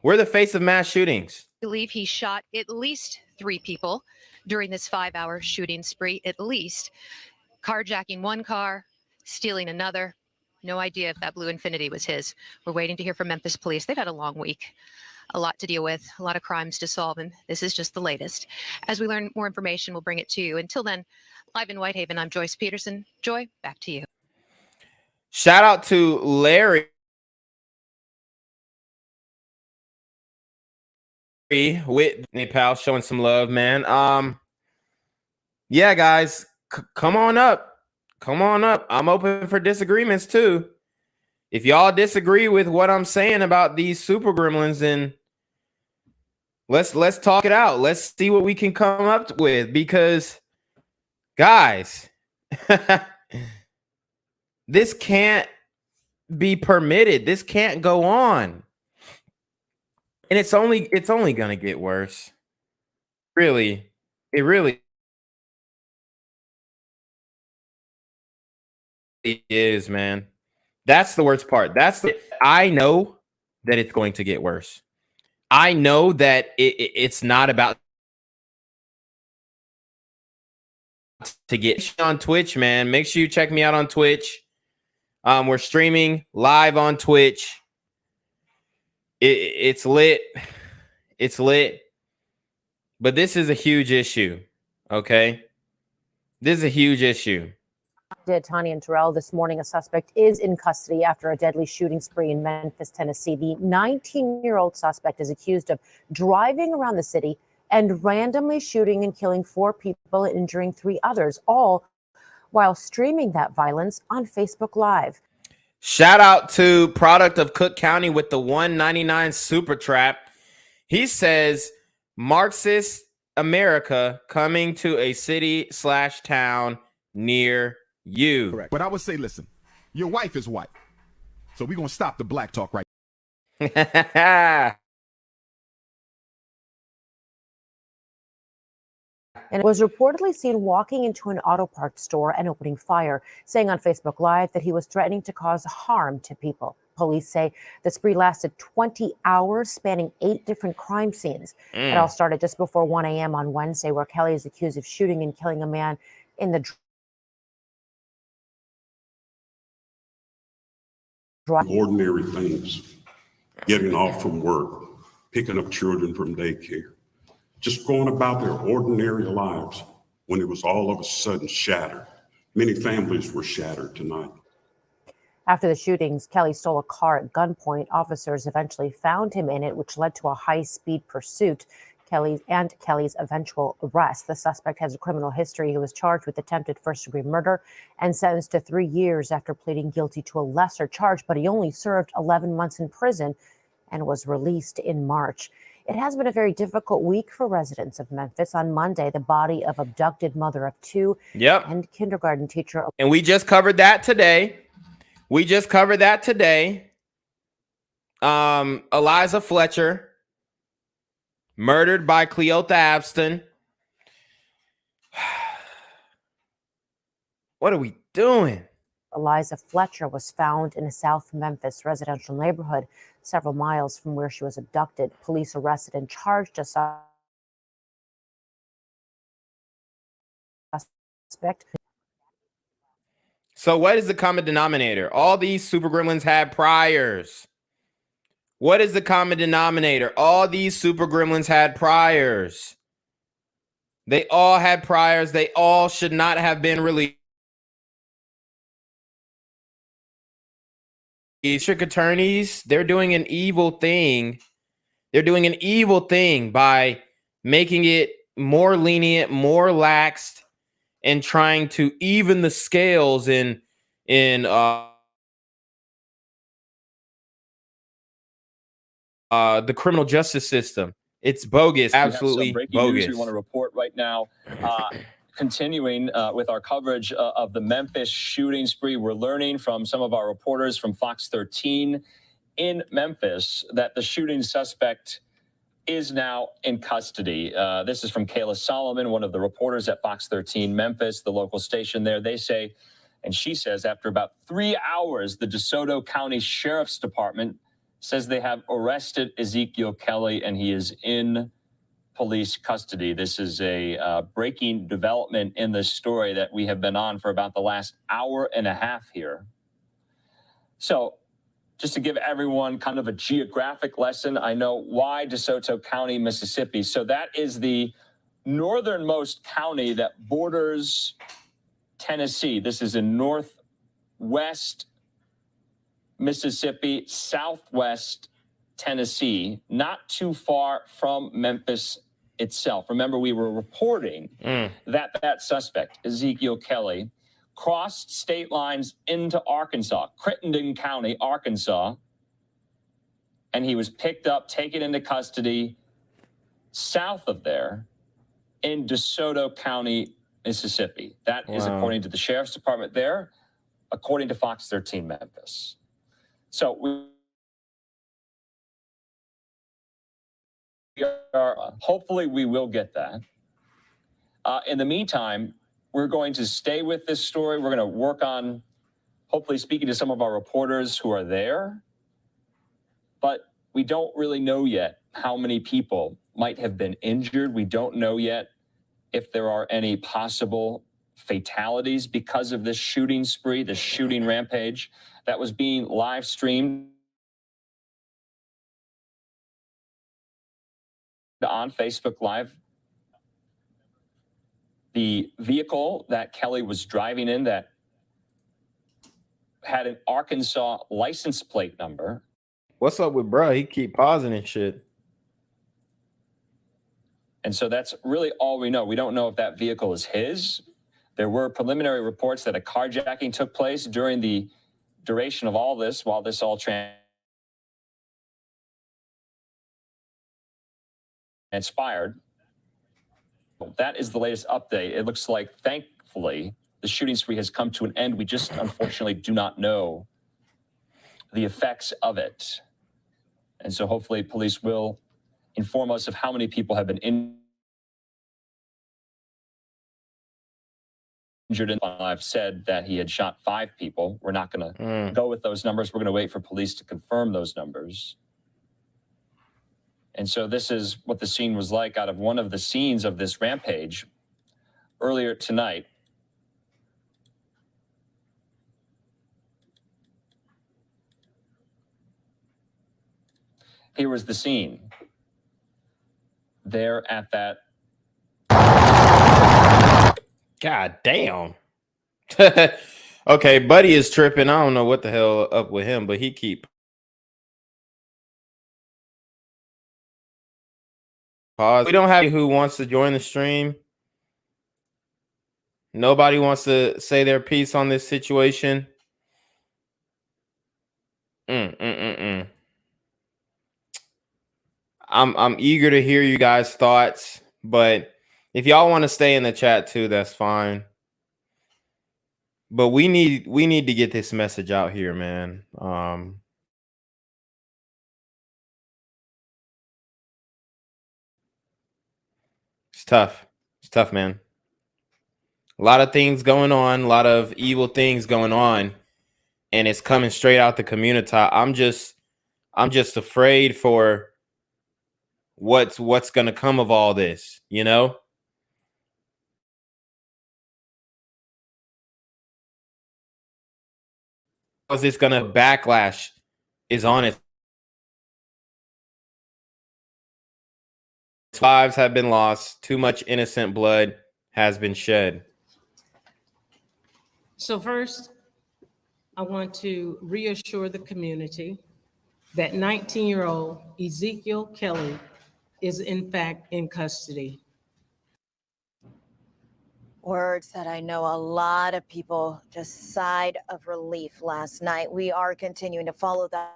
we're the face of mass shootings. Believe he shot at least 3 people during this 5-hour shooting spree, at least. Carjacking one car, stealing another. No idea if that blue Infiniti was his. We're waiting to hear from Memphis police. They've had a long week, a lot to deal with, a lot of crimes to solve, and this is just the latest. As we learn more information, we'll bring it to you. Until then, live in Whitehaven, I'm Joyce Peterson. Joy, back to you. Shout out to Larry with Nepal showing some love, man. Yeah, guys, come on up. Come on up. I'm open for disagreements too. If y'all disagree with what I'm saying about these super gremlins, then Let's talk it out. Let's see what we can come up with, because guys, this can't be permitted. This can't go on. And it's only going to get worse. Really. It really is, man. That's the worst part. I know that it's going to get worse. I know that it's not about to get on Twitch, man. Make sure you check me out on Twitch. We're streaming live on Twitch. It's lit. It's lit. But this is a huge issue. Okay? This is a huge issue. Tanya and Terrell, this morning, a suspect is in custody after a deadly shooting spree in Memphis, Tennessee. The 19-year-old suspect is accused of driving around the city and randomly shooting and killing 4 people and injuring 3 others, all while streaming that violence on Facebook Live. Shout out to product of Cook County with the 199 Super Trap. He says, Marxist America coming to a city/town near you. Correct. But I would say, listen, your wife is white. So we're going to stop the black talk right And was reportedly seen walking into an auto parts store and opening fire, saying on Facebook Live that he was threatening to cause harm to people. Police say the spree lasted 20 hours, spanning 8 different crime scenes. It all started just before 1 a.m. on Wednesday, where Kelly is accused of shooting and killing a man in the ordinary things, getting off from work, picking up children from daycare, just going about their ordinary lives when it was all of a sudden shattered. Many families were shattered tonight. After the shootings, Kelly stole a car at gunpoint. Officers eventually found him in it, which led to a high-speed pursuit. Kelly's eventual arrest. The suspect has a criminal history. He was charged with attempted first-degree murder and sentenced to 3 years after pleading guilty to a lesser charge, but he only served 11 months in prison and was released in March. It has been a very difficult week for residents of Memphis. On Monday, the body of abducted mother of 2 and kindergarten teacher. And we just covered that today. Eliza Fletcher, murdered by Cleotha Abston. What are we doing? Eliza Fletcher was found in a South Memphis residential neighborhood several miles from where she was abducted. Police arrested and charged a suspect. So what is the common denominator? All these super gremlins had priors. What is the common denominator? All these super gremlins had priors. They all had priors. They all should not have been released. District attorneys, they're doing an evil thing. They're doing an evil thing by making it more lenient, more laxed, and trying to even the scales in the criminal justice system. It's bogus, absolutely bogus. News we want to report right now. Continuing with our coverage of the Memphis shooting spree, we're learning from some of our reporters from Fox 13 in Memphis that the shooting suspect is now in custody. This is from Kayla Solomon, one of the reporters at Fox 13 Memphis, the local station there. They say, and she says, after about 3 hours, the DeSoto County Sheriff's Department says they have arrested Ezekiel Kelly and he is in police custody. This is a breaking development in this story that we have been on for about the last hour and a half here. So just to give everyone kind of a geographic lesson, I know why DeSoto County, Mississippi. So that is the northernmost county that borders Tennessee. This is in northwest Mississippi, southwest Tennessee, not too far from Memphis itself. Remember, we were reporting that suspect, Ezekiel Kelly, crossed state lines into Arkansas, Crittenden County, Arkansas, and he was picked up, taken into custody, south of there in DeSoto County, Mississippi. That is according to the sheriff's department there, according to Fox 13 Memphis. So hopefully we will get that. In the meantime, we're going to stay with this story. We're going to work on hopefully speaking to some of our reporters who are there. But we don't really know yet how many people might have been injured. We don't know yet if there are any possible fatalities because of this shooting spree, this shooting rampage that was being live streamed on Facebook Live. The vehicle that Kelly was driving in that had an Arkansas license plate number. What's up with bro? He keep pausing and shit. And so that's really all we know. We don't know if that vehicle is his. There were preliminary reports that a carjacking took place during the duration of all this, while this all transpired. That is the latest update. It looks like, thankfully, the shooting spree has come to an end. We just unfortunately do not know the effects of it. And so hopefully police will inform us of how many people have been injured. And I've said that he had shot 5 people. We're not going to go with those numbers. We're going to wait for police to confirm those numbers. And so this is what the scene was like out of one of the scenes of this rampage earlier tonight. Here was the scene. There at that. God damn. Okay, Buddy is tripping. I don't know what the hell up with him, but he keep pause. We don't have who wants to join the stream. Nobody wants to say their piece on this situation. I'm eager to hear you guys' thoughts, but if y'all want to stay in the chat too, that's fine. But we need to get this message out here, man. It's tough. It's tough, man. A lot of things going on, a lot of evil things going on, and it's coming straight out the community. I'm just afraid for what's gonna come of all this, you know? Because it's gonna backlash is on it. Lives have been lost, too much innocent blood has been shed. So first, I want to reassure the community that 19-year-old Ezekiel Kelly is in fact in custody. Words that I know a lot of people just sighed of relief last night. We are continuing to follow that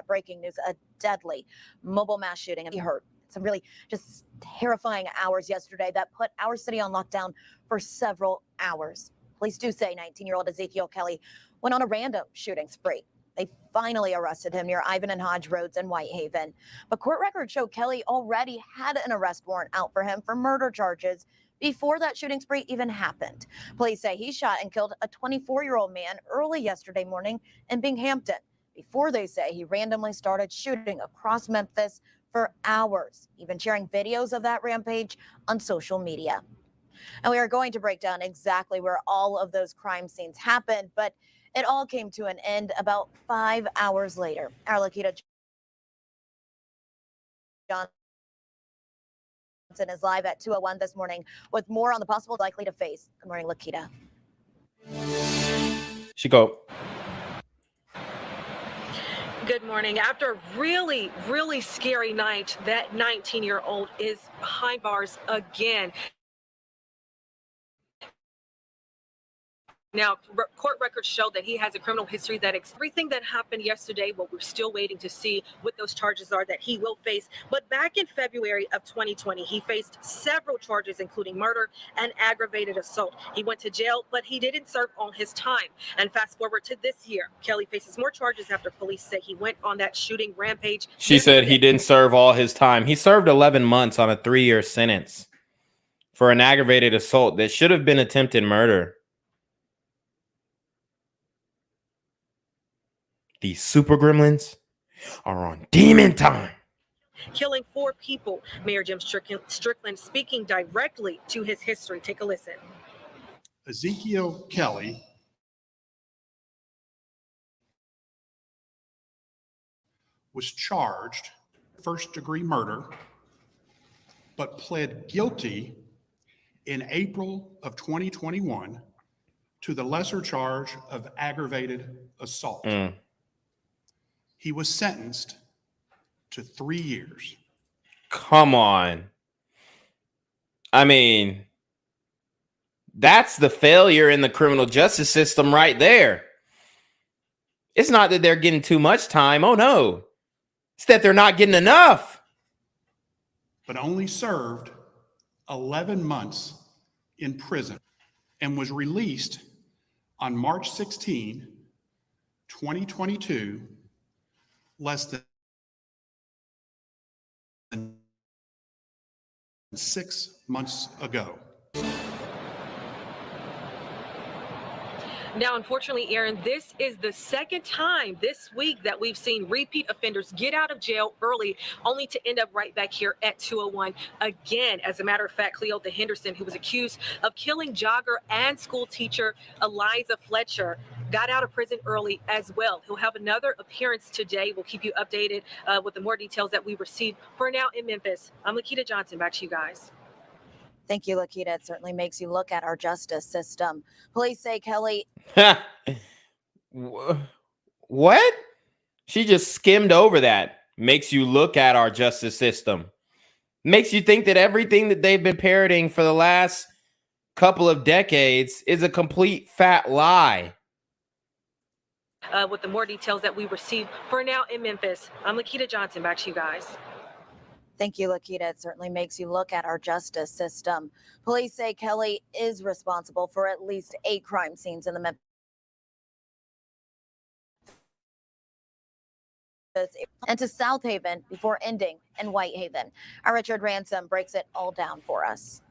breaking news, a deadly mobile mass shooting. And we heard some really just terrifying hours yesterday that put our city on lockdown for several hours. Police do say 19-year-old Ezekiel Kelly went on a random shooting spree. They finally arrested him near Ivan and Hodge Roads in Whitehaven. But court records show Kelly already had an arrest warrant out for him for murder charges before that shooting spree even happened. Police say he shot and killed a 24-year-old man early yesterday morning in Binghamton. Before they say he randomly started shooting across Memphis for hours, even sharing videos of that rampage on social media. And we are going to break down exactly where all of those crime scenes happened, but it all came to an end about 5 hours later. Our Lakita Johnson is live at 2:01 this morning with more on the possible likely to face. Good morning, Lakita. Chico. Good morning. After a really, really scary night, that 19-year-old is behind bars again. Now, court records show that he has a criminal history that everything that happened yesterday, well, we're still waiting to see what those charges are that he will face. But back in February of 2020, he faced several charges, including murder and aggravated assault. He went to jail, but he didn't serve on his time. And fast forward to this year, Kelly faces more charges after police say he went on that shooting rampage. She said he didn't serve all his time. He served 11 months on a 3-year sentence for an aggravated assault that should have been attempted murder. These super gremlins are on demon time. Killing 4 people. Mayor Jim Strickland speaking directly to his history. Take a listen. Ezekiel Kelly was charged first-degree murder, but pled guilty in April of 2021 to the lesser charge of aggravated assault. He was sentenced to 3 years. Come on. I mean, that's the failure in the criminal justice system right there. It's not that they're getting too much time. Oh, no. It's that they're not getting enough. But only served 11 months in prison and was released on March 16, 2022, less than 6 months ago. Now, unfortunately, Aaron, this is the second time this week that we've seen repeat offenders get out of jail early, only to end up right back here at 201 again. As a matter of fact, Cleota Henderson, who was accused of killing jogger and school teacher Eliza Fletcher, got out of prison early as well. He'll have another appearance today. We'll keep you updated with the more details that we receive. For now in Memphis, I'm Lakita Johnson. Back to you guys. Thank you, Lakita. It certainly makes you look at our justice system. Police say Kelly. What? She just skimmed over that. Makes you look at our justice system. Makes you think that everything that they've been parroting for the last couple of decades is a complete fat lie. With the more details that we receive. For now in Memphis, I'm Lakita Johnson. Back to you guys. Thank you, Lakita. It certainly makes you look at our justice system. Police say Kelly is responsible for at least 8 crime scenes in the Memphis and to South Haven before ending in Whitehaven. Our Richard Ransom breaks it all down for us.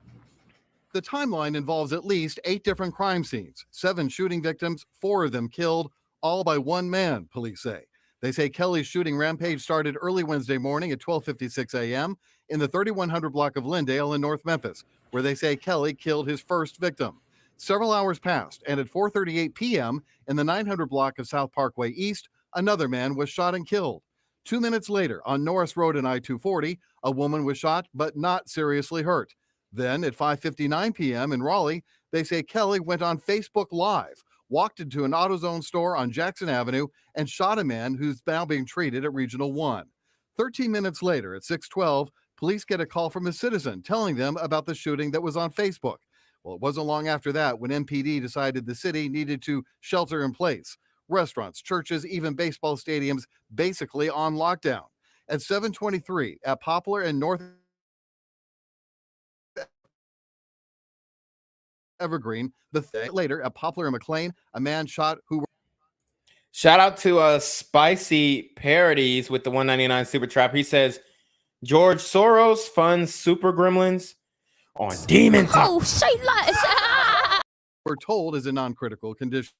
The timeline involves at least 8 different crime scenes, 7 shooting victims, 4 of them killed, all by one man, police say. They say Kelly's shooting rampage started early Wednesday morning at 12:56 a.m. in the 3100 block of Lindale in North Memphis, where they say Kelly killed his first victim. Several hours passed, and at 4:38 p.m. in the 900 block of South Parkway East, another man was shot and killed. 2 minutes later, on Norris Road and I-240, a woman was shot but not seriously hurt. Then at 5:59 p.m. in Raleigh, they say Kelly went on Facebook Live, walked into an AutoZone store on Jackson Avenue, and shot a man who's now being treated at Regional 1. 13 minutes later, at 6:12, police get a call from a citizen telling them about the shooting that was on Facebook. Well, it wasn't long after that when MPD decided the city needed to shelter in place. Restaurants, churches, even baseball stadiums basically on lockdown. At 7:23 at Poplar and North Evergreen, later at Poplar and McLean, a man shot who. Shout out to Spicy Parodies with the 199 Super Trap. He says, George Soros funds super gremlins on demon time. Oh, say less. We're told is a non-critical condition.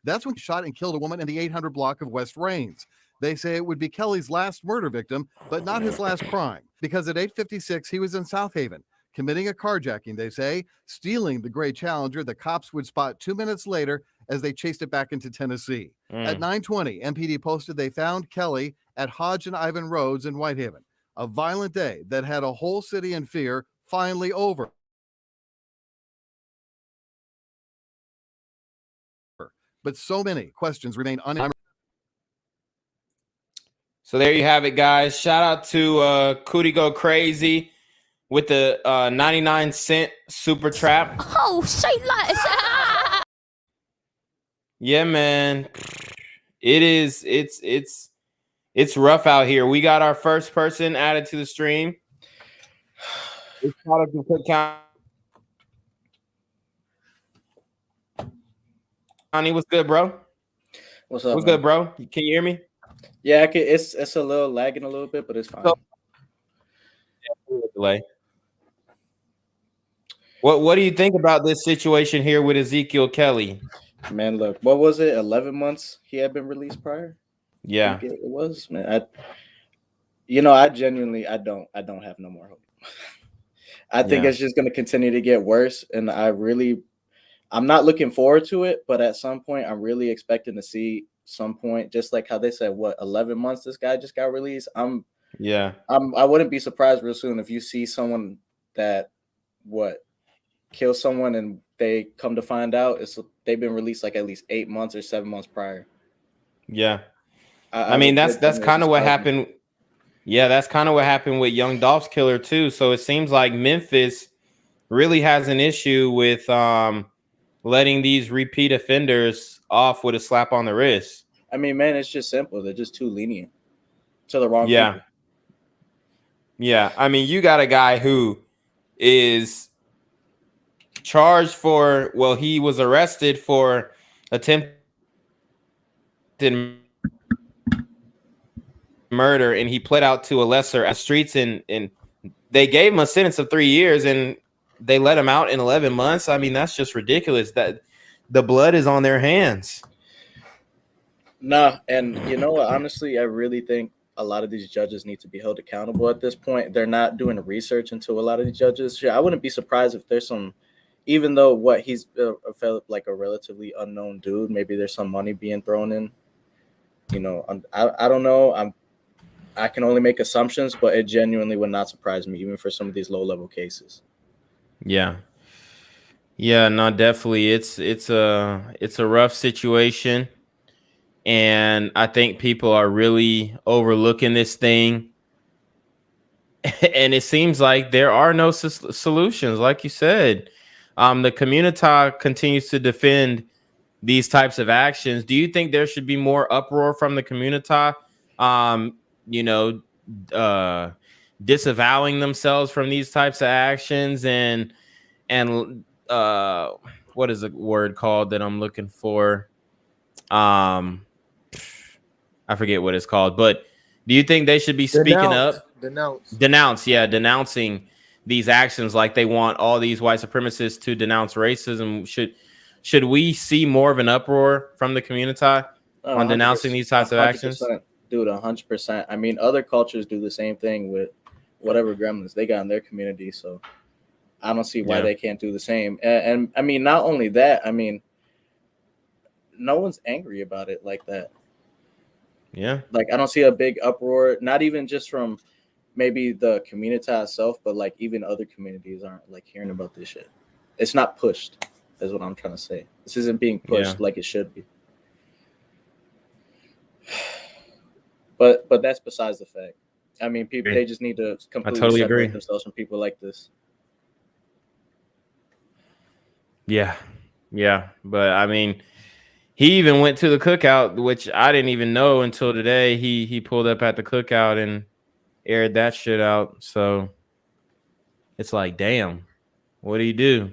That's when he shot and killed a woman in the 800 block of West Rains. They say it would be Kelly's last murder victim, but not his last crime, because at 8:56 he was in South Haven, committing a carjacking, they say, stealing the gray Challenger the cops would spot 2 minutes later as they chased it back into Tennessee. At 9:20, MPD posted they found Kelly at Hodge and Ivan Roads in Whitehaven. A violent day that had a whole city in fear, finally over. But so many questions remain unanswered. So there you have it, guys. Shout out to Cootie Go Crazy with the 99-cent super trap. Oh, say less. Yeah, man. It's rough out here. We got our first person added to the stream. It's product of Cook County. What's good, bro? What's up? What's Man? good, bro? Can you hear me? Yeah, I can, it's a little lagging a little bit, but it's fine. Delay. What do you think about this situation here with Ezekiel Kelly? Man, look, what was it? 11 months he had been released prior? Yeah. It was, man. I genuinely I don't have no more hope. I think it's just gonna continue to get worse. And I'm not looking forward to it, but at some point I'm really expecting to see some point, just like how they said, 11 months this guy just got released. I wouldn't be surprised real soon if you see someone that kill someone and they come to find out they've been released like at least 8 months or 7 months prior. Yeah. I mean, that's kind of what happened. Yeah, that's kind of what happened with Young Dolph's killer too. So it seems like Memphis really has an issue with letting these repeat offenders off with a slap on the wrist. I mean, man, it's just simple. They're just too lenient to the wrong people. Yeah. I mean, you got a guy who is charged for, he was arrested for attempted murder, and he pled out to a lesser streets, and they gave him a sentence of 3 years, and they let him out in 11 months. I mean, that's just ridiculous. That the blood is on their hands. Nah, and you know what? Honestly, I really think a lot of these judges need to be held accountable at this point. They're not doing research into a lot of these judges. Yeah, I wouldn't be surprised if there's some, even though he's felt like a relatively unknown dude, maybe there's some money being thrown in. I don't know. I can only make assumptions, but it genuinely would not surprise me, even for some of these low-level cases. Yeah, no, definitely. It's a rough situation, and I think people are really overlooking this thing. And it seems like there are no solutions, like you said. The community continues to defend these types of actions. Do you think there should be more uproar from the community? Disavowing themselves from these types of actions, and what is the word called that I'm looking for? I forget what it's called, but do you think they should be speaking up? Denouncing these actions, like they want all these white supremacists to denounce racism. Should we see more of an uproar from the community on denouncing these types of actions? Dude, 100%. I mean, other cultures do the same thing with whatever gremlins they got in their community. So I don't see why they can't do the same. And I mean, not only that, I mean, no one's angry about it like that. Yeah. Like, I don't see a big uproar, not even just from maybe the community itself, but like even other communities aren't like hearing about this shit. It's not pushed, is what I'm trying to say. This isn't being pushed like it should be. But that's besides the fact. I mean, people, they just need to completely separate themselves from people like this. Yeah. But I mean, he even went to the cookout, which I didn't even know until today. He pulled up at the cookout and aired that shit out. So it's like, damn, what do you do?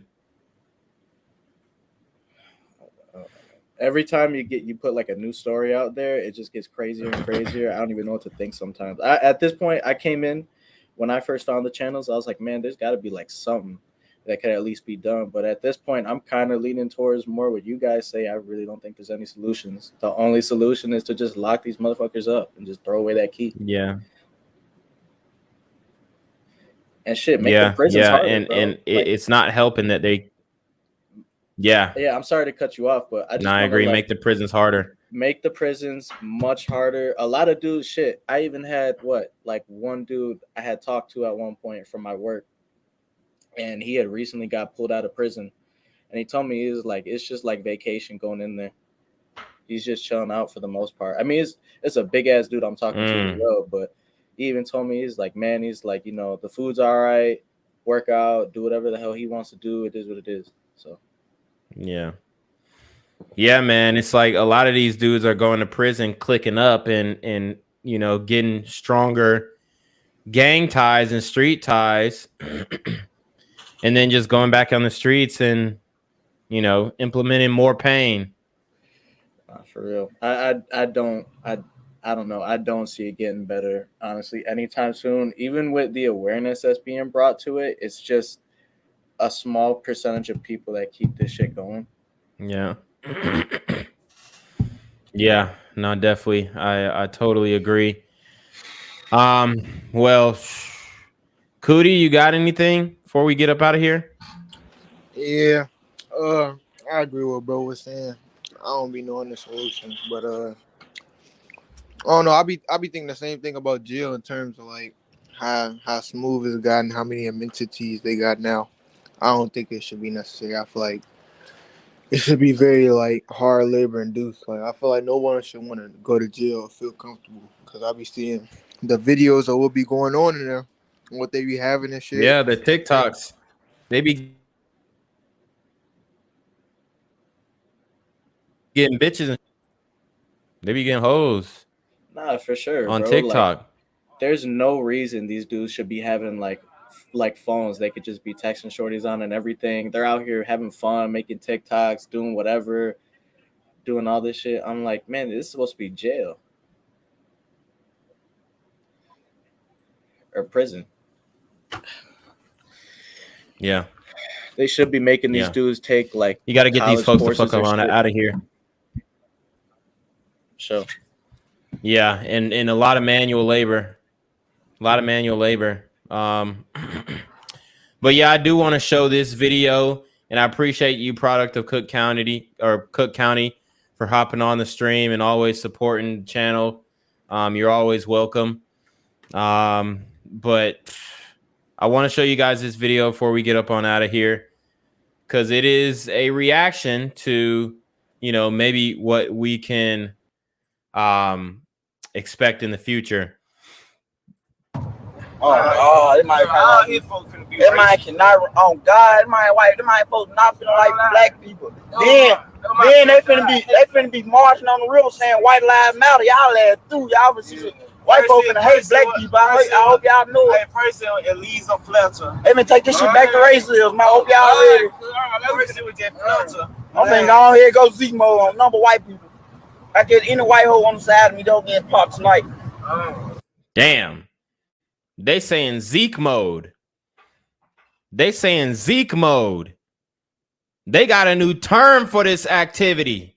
Every time you put like a new story out there, it just gets crazier and crazier. I don't even know what to think sometimes. At this point, I came in when I first found the channels. I was like, man, there's got to be like something that could at least be done. But at this point, I'm kind of leaning towards more what you guys say. I really don't think there's any solutions. The only solution is to just lock these motherfuckers up and just throw away that key. Yeah. And shit, make the prisons harder, and it's not helping that they. Yeah, I'm sorry to cut you off, but I agree. Make the prisons harder. Make the prisons much harder. A lot of dudes, shit. I even had one dude I had talked to at one point from my work, and he had recently got pulled out of prison, and he told me it's just like vacation going in there. He's just chilling out for the most part. I mean, it's a big ass dude I'm talking to as well, but he even told me he's like, man, he's like, the food's all right. work out, do whatever the hell he wants to do. It is what it is. So yeah. Yeah, man. It's like a lot of these dudes are going to prison, clicking up and you know, getting stronger gang ties and street ties, and then just going back on the streets and, you know, implementing more pain. For real. I don't know. I don't see it getting better, honestly, anytime soon. Even with the awareness that's being brought to it, it's just a small percentage of people that keep this shit going. Yeah. Yeah, no, definitely. I totally agree. Well, Cootie, you got anything before we get up out of here? Yeah. I agree with what bro was saying. I don't be knowing the solution, but I don't know. I be thinking the same thing about jail in terms of like how smooth it's gotten, how many amenities they got now. I don't think it should be necessary. I feel like it should be very like hard labor induced. Like I feel like no one should want to go to jail or feel comfortable because I be seeing the videos of what be going on in there and what they be having and shit. Yeah, the TikToks. They be getting bitches. They be getting hoes. Nah, for sure, on bro. TikTok. Like, there's no reason these dudes should be having like phones they could just be texting shorties on and everything. They're out here having fun, making TikToks, doing whatever, doing all this shit. I'm like, man, this is supposed to be jail or prison. Yeah. They should be making these Yeah. dudes take like You got to get these folks the fuck courses or on shit. out of here. So Yeah, and a lot of manual labor. A lot of manual labor. But yeah, I do want to show this video, and I appreciate you, product of Cook County for hopping on the stream and always supporting the channel. You're always welcome. But I want to show you guys this video before we get up on out of here, because it is a reaction to, you know, maybe what we can expect in the future. It might cannot. Oh God, it might white. It might folks not finna like black people. Then they finna be marching on the river saying white lives matter. Y'all ass through. Y'all was white folks finna hate black people. I hope y'all know it. First, Elisa Fletcher. They been take this shit back to racism. I hope y'all ready. First, it was just Fletcher. I'm finna go on here and go Zeke mode on number white people. I get any white hoe on the side of me don't get popped tonight. Damn. They saying Zeke mode. They saying Zeke mode. They got a new term for this activity.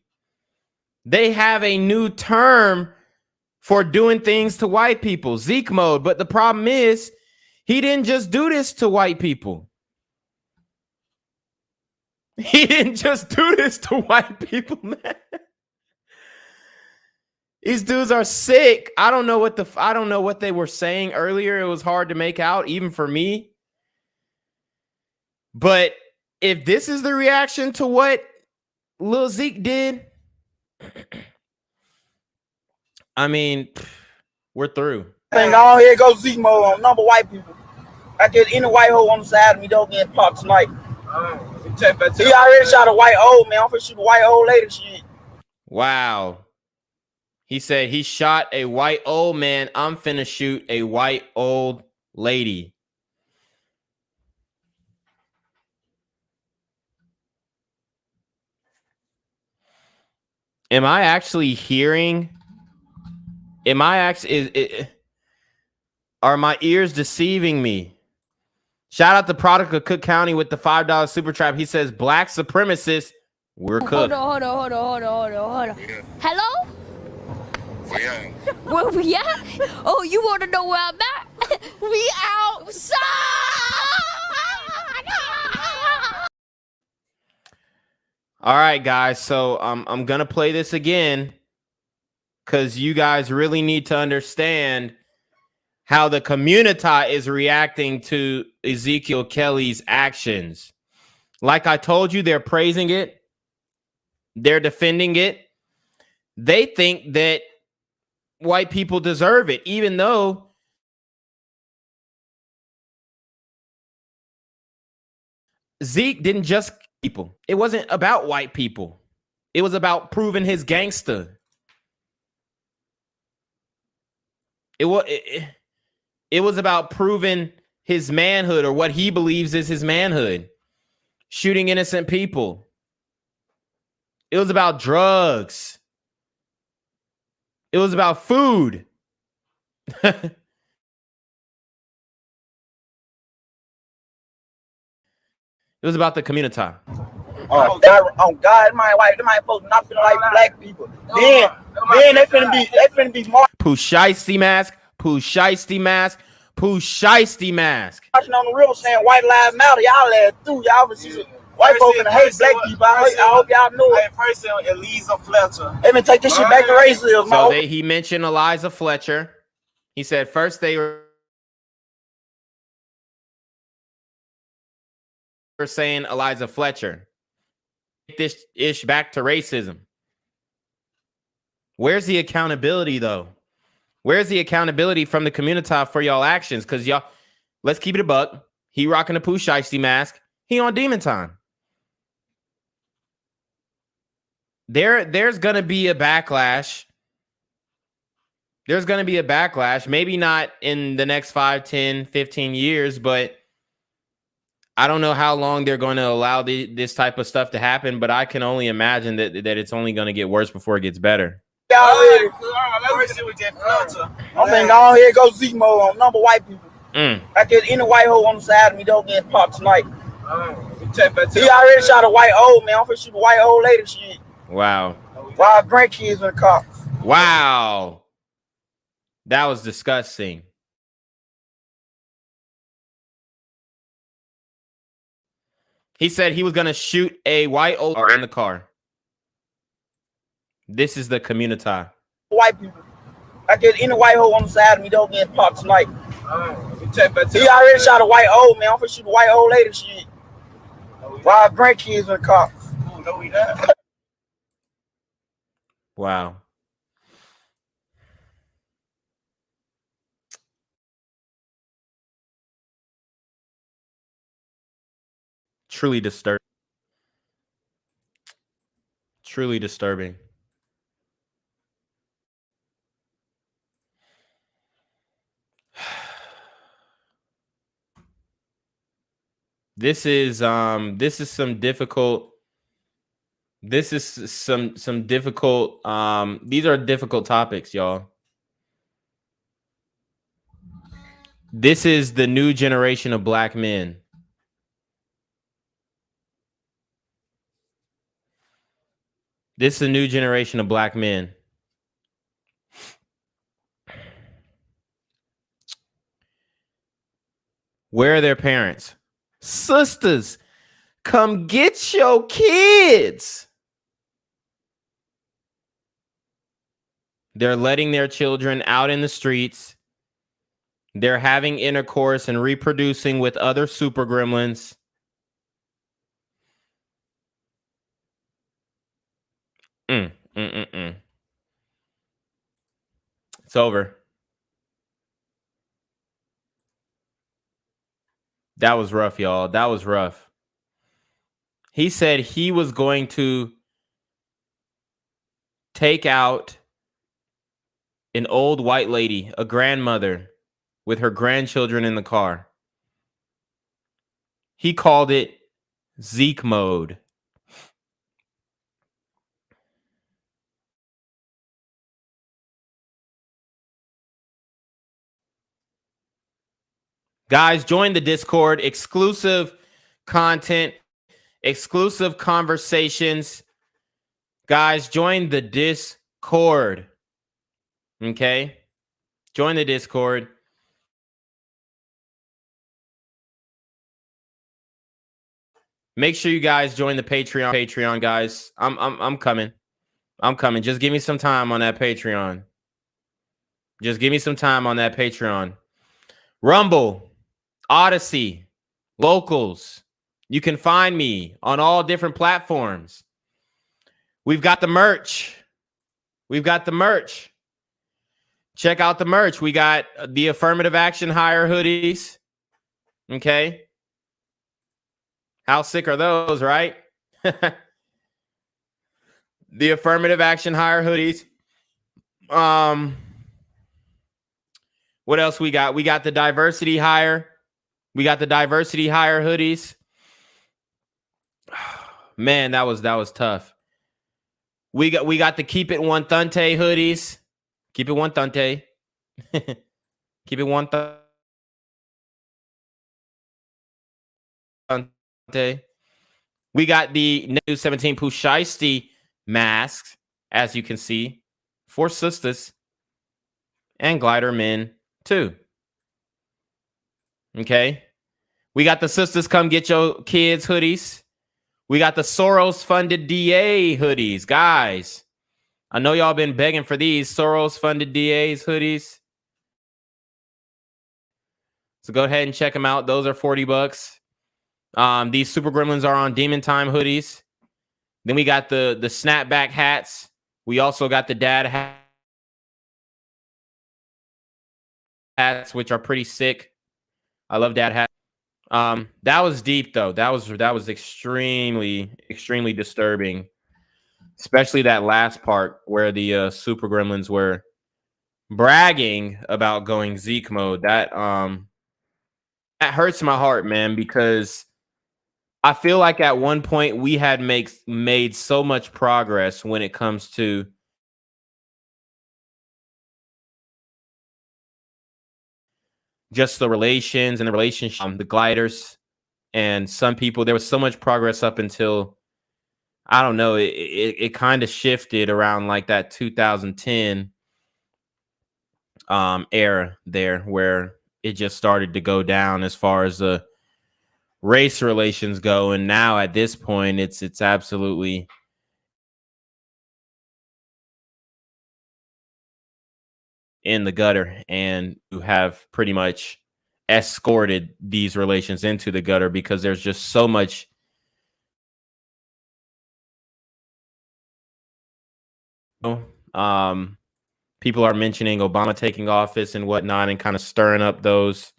They have a new term for doing things to white people, Zeke mode. But the problem is, he didn't just do this to white people. He didn't just do this to white people, man. These dudes are sick. I don't know what they were saying earlier. It was hard to make out, even for me. But if this is the reaction to what Lil Zeke did, I mean, we're through. Go on here and go Zeke mode on number white people. I get any white hoe on the side of me don't get popped tonight. He already shot a white old man. I'm finna shoot a white old lady shit. Wow. He said he shot a white old man. I'm finna shoot a white old lady. Am I actually hearing? Are my ears deceiving me? Shout out to product of Cook County with the $5 super trap. He says black supremacists. We're cooked. Hold on. Hello? Where we at? Oh, you want to know where I'm at? We outside! All right, guys. So I'm gonna play this again because you guys really need to understand how the community is reacting to Ezekiel Kelly's actions. Like I told you, they're praising it. They're defending it. They think that white people deserve it, even though Zeke didn't just people. It wasn't about white people. It was about proving his gangster. It was about proving his manhood, or what he believes is his manhood. Shooting innocent people. It was about drugs. It was about food. It was about the community. Oh God, my wife, they might supposed not feel like black people. Then they finna be marching Pooh Shiesty mask. Pooh Shiesty mask. Pooh Shiesty mask. on the river saying white lives matter. Y'all let through. Y'all was white folks finna hate black people. I hope y'all know it. First, Eliza Fletcher. Let me take this shit back to racism. So he mentioned Eliza Fletcher. He said first they were saying Eliza Fletcher. Take this ish back to racism. Where's the accountability, though? Where's the accountability from the community for y'all actions? Because y'all, let's keep it a buck. He rocking a Pooh Shiesty mask. He on demon time. There's going to be a backlash. There's going to be a backlash. Maybe not in the next 5, 10, 15 years, but I don't know how long they're going to allow this type of stuff to happen, but I can only imagine that it's only going to get worse before it gets better. I'm finna go on here and go Zeke mode on number white people. I get any white hole on the side of me, don't get popped tonight. He already shot a white old man. I'm finna shoot a white old lady shit. Wow. While grandkids in the car. Wow. That was disgusting. He said he was going to shoot a white old in the car. This is the community. White people. I get any white hole on the side of me, don't get popped tonight. He already shot a white old man. I'm finna shoot a white old lady shit. While grandkids in the car. Wow. Truly disturbing. Truly disturbing. This is some difficult. This is some difficult. These are difficult topics, y'all. This is the new generation of black men. This is a new generation of black men. Where are their parents? Sisters, come get your kids. They're letting their children out in the streets. They're having intercourse and reproducing with other super gremlins. It's over. That was rough, y'all. That was rough. He said he was going to take out an old white lady, a grandmother, with her grandchildren in the car. He called it Zeke mode. Guys, join the Discord. Exclusive content, exclusive conversations. Guys, join the Discord. Okay? Join the Discord. Make sure you guys join the Patreon, guys. I'm coming. I'm coming. Just give me some time on that Patreon. Just give me some time on that Patreon. Rumble, Odyssey, Locals. You can find me on all different platforms. We've got the merch. We've got the merch. Check out the merch. We got the affirmative action hire hoodies. Okay. How sick are those, right? The affirmative action hire hoodies. What else we got? We got the diversity hire. We got the diversity hire hoodies. Man, that was tough. We got the keep it one thante hoodies. Keep it one thante. Keep it one thante. We got the News 17 Pushisti masks, as you can see, for sisters and glider men too. Okay. We got the sisters come get your kids hoodies. We got the Soros funded DA hoodies, guys. I know y'all been begging for these Soros funded DAs hoodies. So go ahead and check them out. Those are $40. These Super Gremlins are on Demon Time hoodies. Then we got the snapback hats. We also got the dad hats, which are pretty sick. I love dad hats. That was deep though. That was extremely disturbing, especially that last part where the Super Gremlins were bragging about going Zeke mode. That hurts my heart, man, because I feel like at one point we had made so much progress when it comes to just the relations and the relationship, the gliders, and some people. There was so much progress up until, I don't know, it kind of shifted around like that 2010 era there, where it just started to go down as far as the race relations go. And now at this point, it's absolutely in the gutter, and you have pretty much escorted these relations into the gutter because there's just so much people are mentioning Obama taking office and whatnot and kind of stirring up those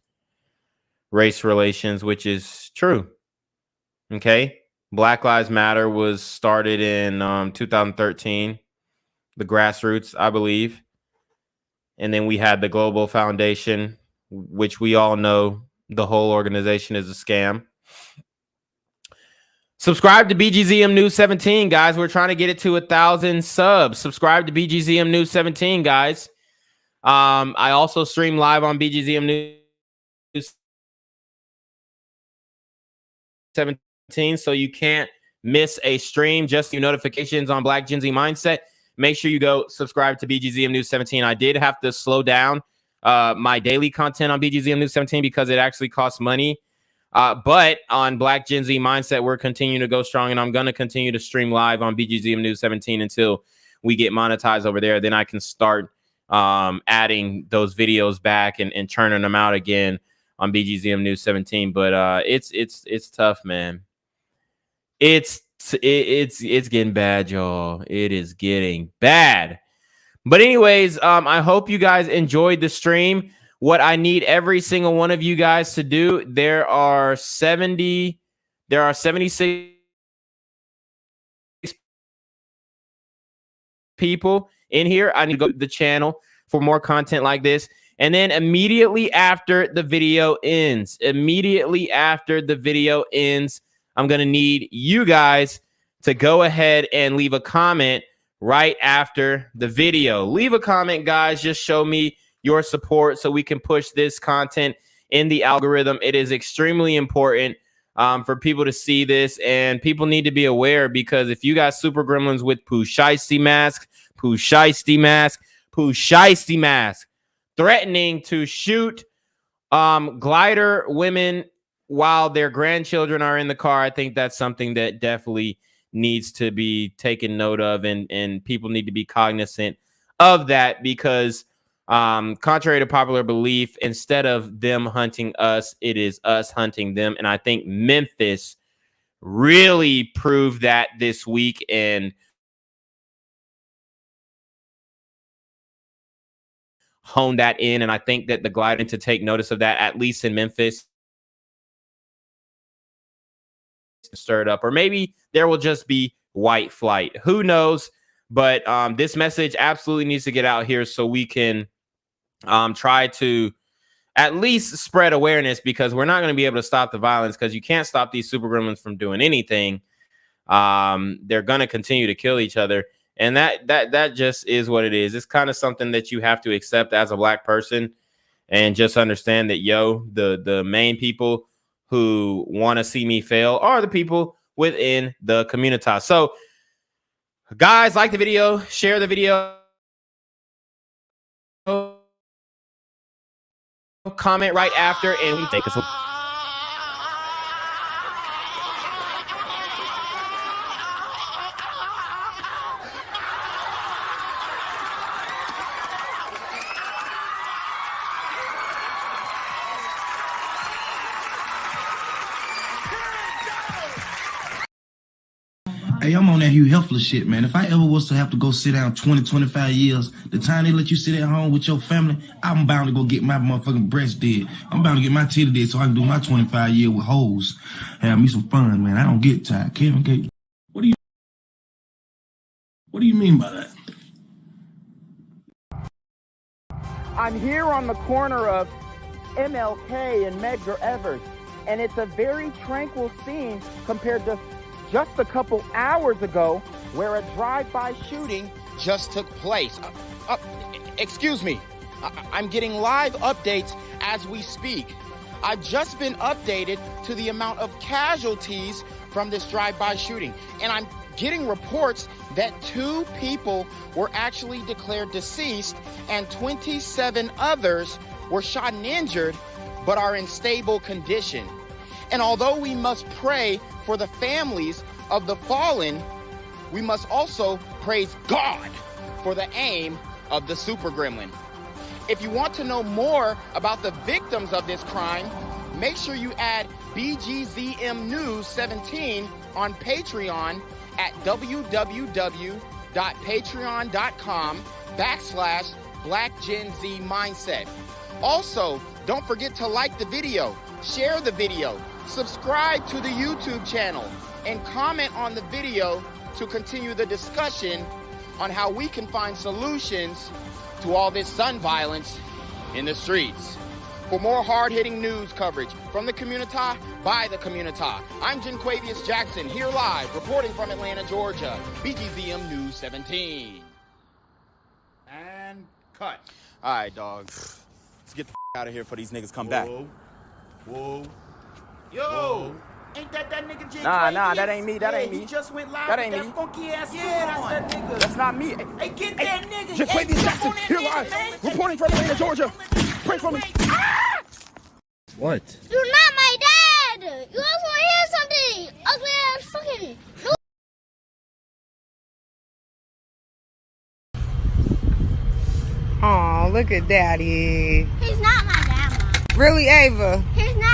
race relations, which is true. Okay. Black Lives Matter was started in 2013, the grassroots, I believe. And then we had the Global Foundation, which we all know the whole organization is a scam. Subscribe to BGZM News 17, guys. We're trying to get it to 1,000 subs. Subscribe to BGZM News 17, guys. I also stream live on BGZM News 17, so you can't miss a stream. Just your notifications on Black Gen Z Mindset. Make sure you go subscribe to BGZM News 17. I did have to slow down my daily content on BGZM News 17 because it actually costs money. But on Black Gen Z Mindset, we're continuing to go strong, and I'm going to continue to stream live on BGZM News 17 until we get monetized over there. Then I can start adding those videos back and churning them out again on BGZM News 17. But it's tough, man. It's getting bad, y'all. It is getting bad. But anyways, I hope you guys enjoyed the stream. What I need every single one of you guys to do, there are 76 people in here. I need to go to the channel for more content like this. And then immediately after the video ends, I'm going to need you guys to go ahead and leave a comment right after the video. Leave a comment, guys. Just show me your support so we can push this content in the algorithm. It is extremely important for people to see this, and people need to be aware, because if you got Super Gremlins with Pushisti mask, threatening to shoot glider women while their grandchildren are in the car, I think that's something that definitely needs to be taken note of, and people need to be cognizant of that, because contrary to popular belief, instead of them hunting us, it is us hunting them. And I think Memphis really proved that this week and honed that in. And I think that the gliding to take notice of that, at least in Memphis, stirred up, or maybe there will just be white flight. Who knows? But this message absolutely needs to get out here so we can try to at least spread awareness, because we're not going to be able to stop the violence, because you can't stop these super gremlins from doing anything. They're going to continue to kill each other. And that just is what it is. It's kind of something that you have to accept as a black person, and just understand that, the main people who want to see me fail are the people within the community. So guys, like the video, share the video, comment right after, and we take us. Hey, I'm on that Hugh Hefner shit, man. If I ever was to have to go sit down 20, 25 years, the time they let you sit at home with your family, I'm bound to go get my motherfucking breast dead. I'm bound to get my titty dead so I can do my 25 year with hoes. Have me some fun, man. I don't get tired. Kevin Gates. What do you mean by that? I'm here on the corner of MLK and Medgar Evers, and it's a very tranquil scene compared to just a couple hours ago, where a drive-by shooting just took place. Excuse me, I'm getting live updates as we speak. I've just been updated to the amount of casualties from this drive-by shooting, and I'm getting reports that 2 people were actually declared deceased and 27 others were shot and injured, but are in stable condition. And although we must pray for the families of the fallen, we must also praise God for the aim of the super gremlin. If you want to know more about the victims of this crime, make sure you add BGZM News 17 on Patreon at www.patreon.com/blackgenzmindset. Also, don't forget to like the video, share the video, subscribe to the YouTube channel, and comment on the video to continue the discussion on how we can find solutions to all this gun violence in the streets. For more hard-hitting news coverage from the community, by the community, I'm Jenquavius Jackson, here live, reporting from Atlanta, Georgia, BGZM News 17. And cut. All right, dog. Let's get the out of here before these niggas come back. Whoa. Yo. Ain't that nigga J? Nah, that ain't me. That ain't me. He just went live. That ain't with me. Funky ass that's that nigga. That's not me. Hey, get that nigga. Jenquavius Jackson, here live, reporting from Atlanta, Georgia. Pray for me. What? You're not my dad! You also want to hear something! Ugly ass fucking... Aw, look at Daddy. He's not my grandma. Really, Ava? He's not